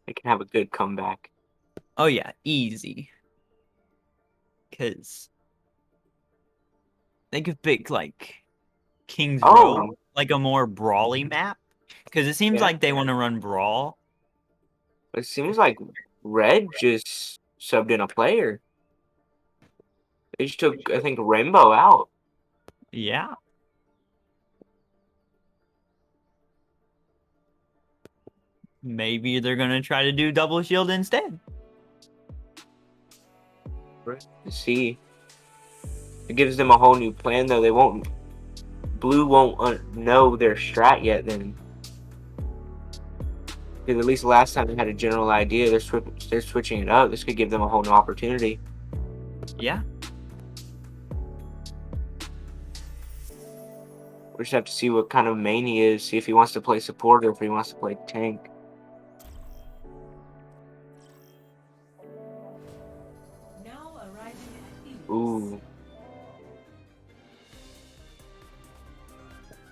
[SPEAKER 10] they can have a good comeback.
[SPEAKER 9] Oh yeah, easy. Because they could pick like King's Row, like a more brawly map. Because it seems like they want to run brawl.
[SPEAKER 10] It seems like Red just subbed in a player. They just took, I think, Rainbow out.
[SPEAKER 9] Yeah. Maybe they're gonna try to do double shield instead.
[SPEAKER 10] Let's see. It gives them a whole new plan, though. They won't. Blue won't know their strat yet. Then, because at least last time they had a general idea. They're switching it up. This could give them a whole new opportunity.
[SPEAKER 9] Yeah.
[SPEAKER 10] We just have to see what kind of main he is. See if he wants to play support or if he wants to play tank. Ooh.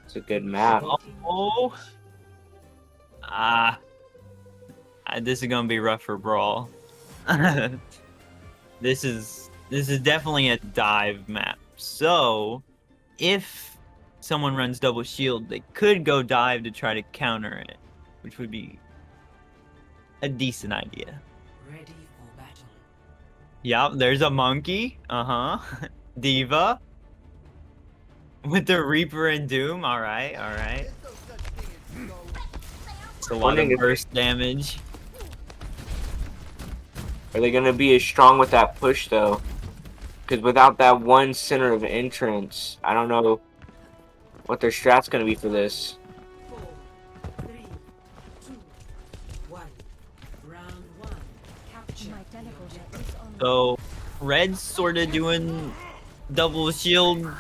[SPEAKER 10] It's a good map.
[SPEAKER 9] Oh. This is gonna be rough for brawl. This is definitely a dive map. So, if someone runs double shield, they could go dive to try to counter it, which would be a decent idea.
[SPEAKER 11] Ready for battle.
[SPEAKER 9] Yup, there's a monkey. Diva. With the Reaper and Doom. Alright. It's a lot of burst damage.
[SPEAKER 10] Are they going to be as strong with that push, though? Because without that one center of entrance, I don't know what their strat's going to be for this.
[SPEAKER 11] 4, 3, 2, 1. Round 1. Capture.
[SPEAKER 9] So, Red's sort of doing double shield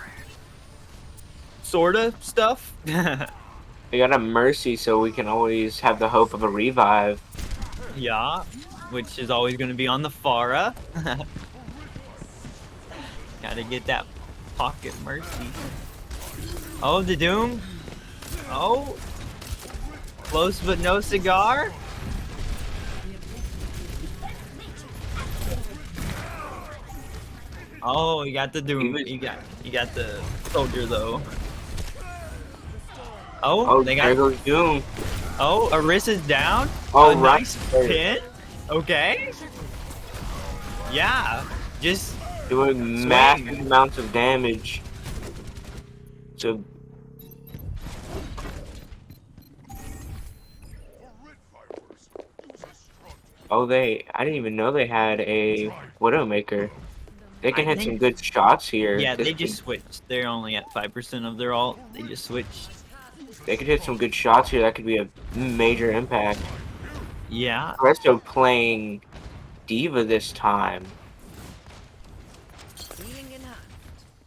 [SPEAKER 9] sorta stuff.
[SPEAKER 10] We got a Mercy, so we can always have the hope of a revive.
[SPEAKER 9] Yeah, which is always going to be on the Pharah. Gotta get that pocket Mercy. Oh, the Doom. Oh, close but no cigar. Oh, you got the Doom. You got the soldier though. Oh, they
[SPEAKER 10] there
[SPEAKER 9] got.
[SPEAKER 10] goes Doom.
[SPEAKER 9] Oh, Arissa's down.
[SPEAKER 10] Oh,
[SPEAKER 9] a
[SPEAKER 10] right.
[SPEAKER 9] Nice pin. Okay. Yeah, just
[SPEAKER 10] Doing massive amounts of damage. So. Oh, I didn't even know they had a Widowmaker. They can hit some good shots here.
[SPEAKER 9] Yeah, they just switched. They're only at 5% of their ult. They just switched.
[SPEAKER 10] They could hit some good shots here. That could be a major impact.
[SPEAKER 9] Yeah.
[SPEAKER 10] Presto playing Diva this time.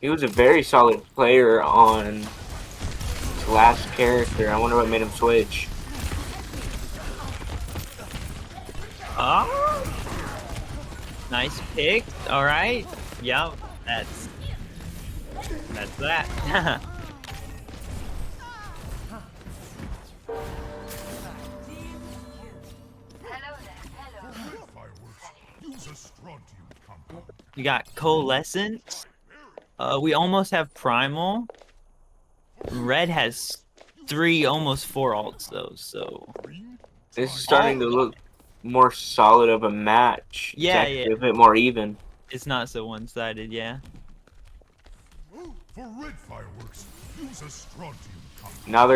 [SPEAKER 10] He was a very solid player on his last character. I wonder what made him switch.
[SPEAKER 9] Oh, nice pick. All right. Yep. That's that. We got Coalescent. We almost have Primal. Red has 3, almost 4 ults though, so
[SPEAKER 10] This is starting to look more solid of a match.
[SPEAKER 9] Yeah,
[SPEAKER 10] it's actually a bit more even.
[SPEAKER 9] It's not so one-sided, yeah.
[SPEAKER 6] For red fireworks, use a strontium
[SPEAKER 10] Now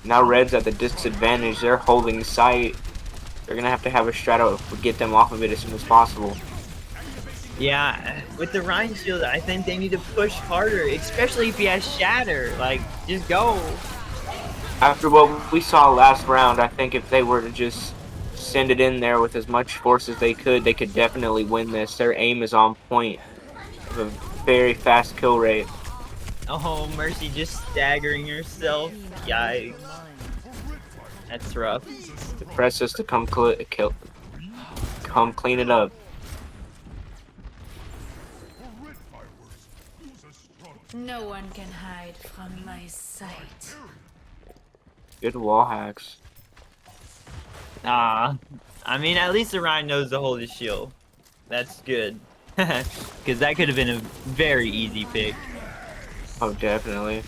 [SPEAKER 10] now Red's at the disadvantage. They're holding sight. They're gonna have to have a Strato get them off of it as soon as possible.
[SPEAKER 9] Yeah, with the Rhine shield, I think they need to push harder, especially if he has Shatter. Like, just go.
[SPEAKER 10] After what we saw last round, I think if they were to just send it in there with as much force as they could definitely win this. Their aim is on point. They have a very fast kill rate.
[SPEAKER 9] Oh, Mercy just staggering herself. Yikes. That's rough.
[SPEAKER 10] Press us to come clean it up.
[SPEAKER 5] No one can hide from my sight.
[SPEAKER 10] Good wall hacks.
[SPEAKER 9] I mean, at least the Rhine knows to hold his shield. That's good. Because that could have been a very easy pick.
[SPEAKER 10] Oh, definitely.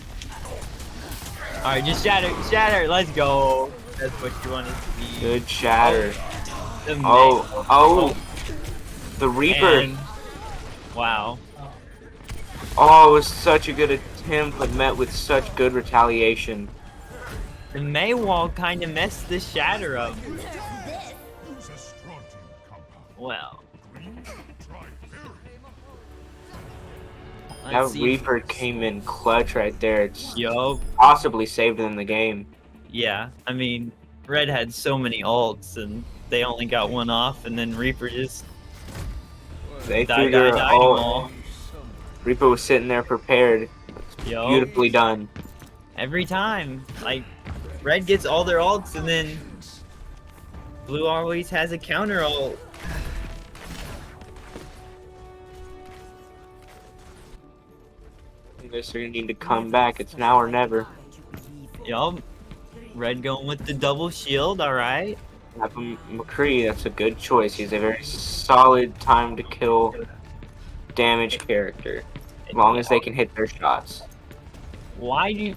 [SPEAKER 9] Alright, just shatter, let's go. That's what you want to see.
[SPEAKER 10] Good shatter.
[SPEAKER 9] Oh,
[SPEAKER 10] the Reaper.
[SPEAKER 9] And, wow.
[SPEAKER 10] Oh, it was such a good attempt, but met with such good retaliation.
[SPEAKER 9] The May wall kind of messed the shatter up. Well.
[SPEAKER 10] That Reaper came in clutch right there. It's
[SPEAKER 9] Yup.
[SPEAKER 10] possibly saved them the game.
[SPEAKER 9] Yeah, I mean, Red had so many ults, and they only got one off, and then Reaper just
[SPEAKER 10] They
[SPEAKER 9] died
[SPEAKER 10] threw their
[SPEAKER 9] them
[SPEAKER 10] ult.
[SPEAKER 9] all.
[SPEAKER 10] Reaper was sitting there prepared.
[SPEAKER 9] Yup.
[SPEAKER 10] Beautifully done.
[SPEAKER 9] Every time, like, Red gets all their ults, and then Blue always has a counter ult.
[SPEAKER 10] They're gonna need to come back. It's now or never.
[SPEAKER 9] Yup. Red going with the double shield, alright.
[SPEAKER 10] McCree, that's a good choice. He's a very solid time to kill damage character. As long as they can hit their shots.
[SPEAKER 9] Why do you...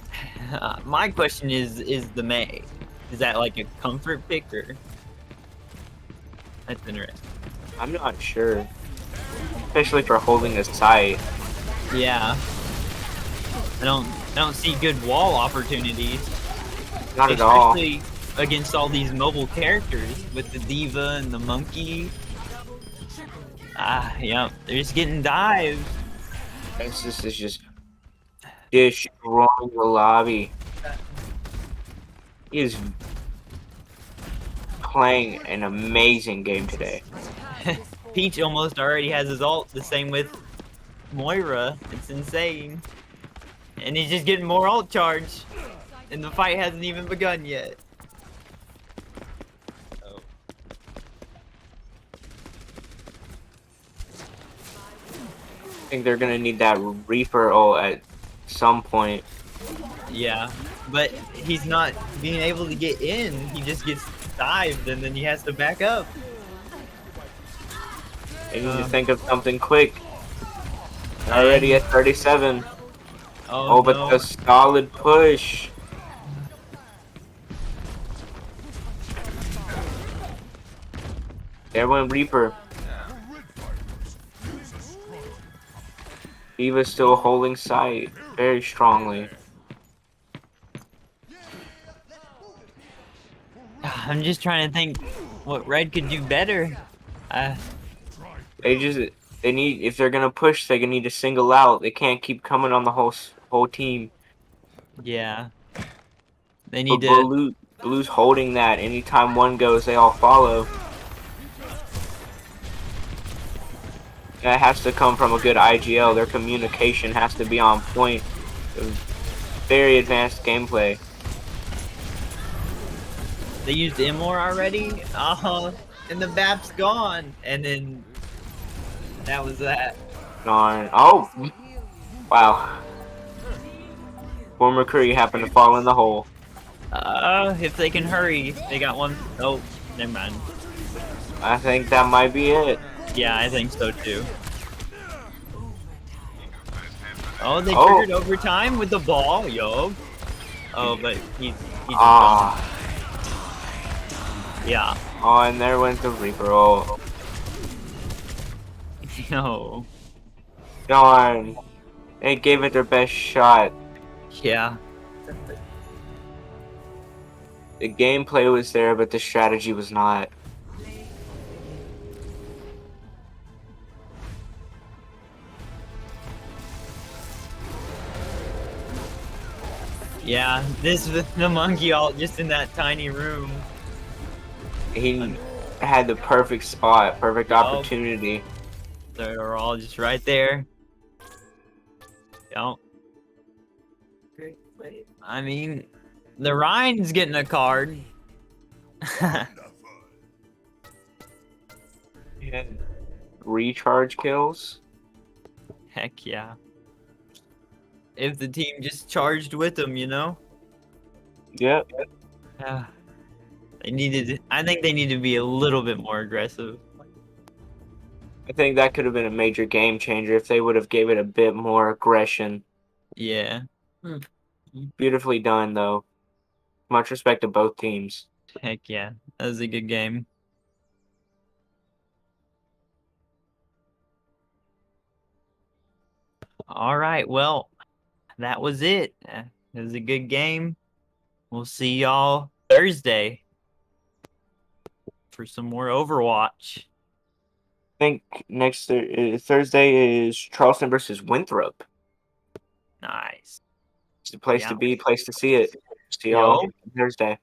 [SPEAKER 9] my question is the May. Is that like a comfort pick or... That's interesting.
[SPEAKER 10] I'm not sure. Especially for holding the site.
[SPEAKER 9] Yeah. I don't see good wall opportunities.
[SPEAKER 10] Not at all.
[SPEAKER 9] Especially against all these mobile characters with the Diva and the Monkey. Yeah, they're just getting dived.
[SPEAKER 10] This is just destroying the lobby. He is playing an amazing game today.
[SPEAKER 9] Peach almost already has his ult. The same with Moira. It's insane. And he's just getting more ult charge. And the fight hasn't even begun yet. Oh.
[SPEAKER 10] I think they're gonna need that Reaper ult at some point.
[SPEAKER 9] Yeah, but he's not being able to get in. He just gets dived and then he has to back up.
[SPEAKER 10] They need to think of something quick. Already at 37.
[SPEAKER 9] Oh,
[SPEAKER 10] but
[SPEAKER 9] no.
[SPEAKER 10] the solid push. There went Reaper. Eva's still holding sight very strongly.
[SPEAKER 9] I'm just trying to think what Red could do better.
[SPEAKER 10] They need, if they're gonna push, they're gonna need to single out. They can't keep coming on the whole team.
[SPEAKER 9] Yeah. They need
[SPEAKER 10] But
[SPEAKER 9] to.
[SPEAKER 10] Blue's holding that. Anytime one goes, they all follow. That has to come from a good IGL. Their communication has to be on point. Very advanced gameplay.
[SPEAKER 9] They used Immor already? Oh, and the BAP's gone. And then that was that.
[SPEAKER 10] Darn. Oh! Wow. Former Curry happened to fall in the hole.
[SPEAKER 9] If they can hurry. They got one. Oh, never mind.
[SPEAKER 10] I think that might be it.
[SPEAKER 9] Yeah, I think so too. Oh, they triggered overtime with the ball, yo. Oh, but he's yeah.
[SPEAKER 10] Oh, and there went the Reaper. Oh.
[SPEAKER 9] No.
[SPEAKER 10] Darn. They gave it their best shot.
[SPEAKER 9] Yeah.
[SPEAKER 10] The gameplay was there, but the strategy was not.
[SPEAKER 9] Yeah, this with the monkey all just in that tiny room.
[SPEAKER 10] He had the perfect spot, perfect opportunity.
[SPEAKER 9] They're all just right there. Don't. I mean, the Ryan's getting a card.
[SPEAKER 10] Yeah. Recharge kills.
[SPEAKER 9] Heck yeah. If the team just charged with him, you know?
[SPEAKER 10] Yep.
[SPEAKER 9] They needed. I think they need to be a little bit more aggressive.
[SPEAKER 10] I think that could have been a major game changer if they would have gave it a bit more aggression.
[SPEAKER 9] Yeah.
[SPEAKER 10] Beautifully done, though. Much respect to both teams.
[SPEAKER 9] Heck yeah. That was a good game. All right. Well, that was it. It was a good game. We'll see y'all Thursday for some more Overwatch.
[SPEAKER 10] I think next Thursday is Charleston versus Winthrop.
[SPEAKER 9] Nice.
[SPEAKER 10] It's the place to be, place to see it. See y'all Thursday.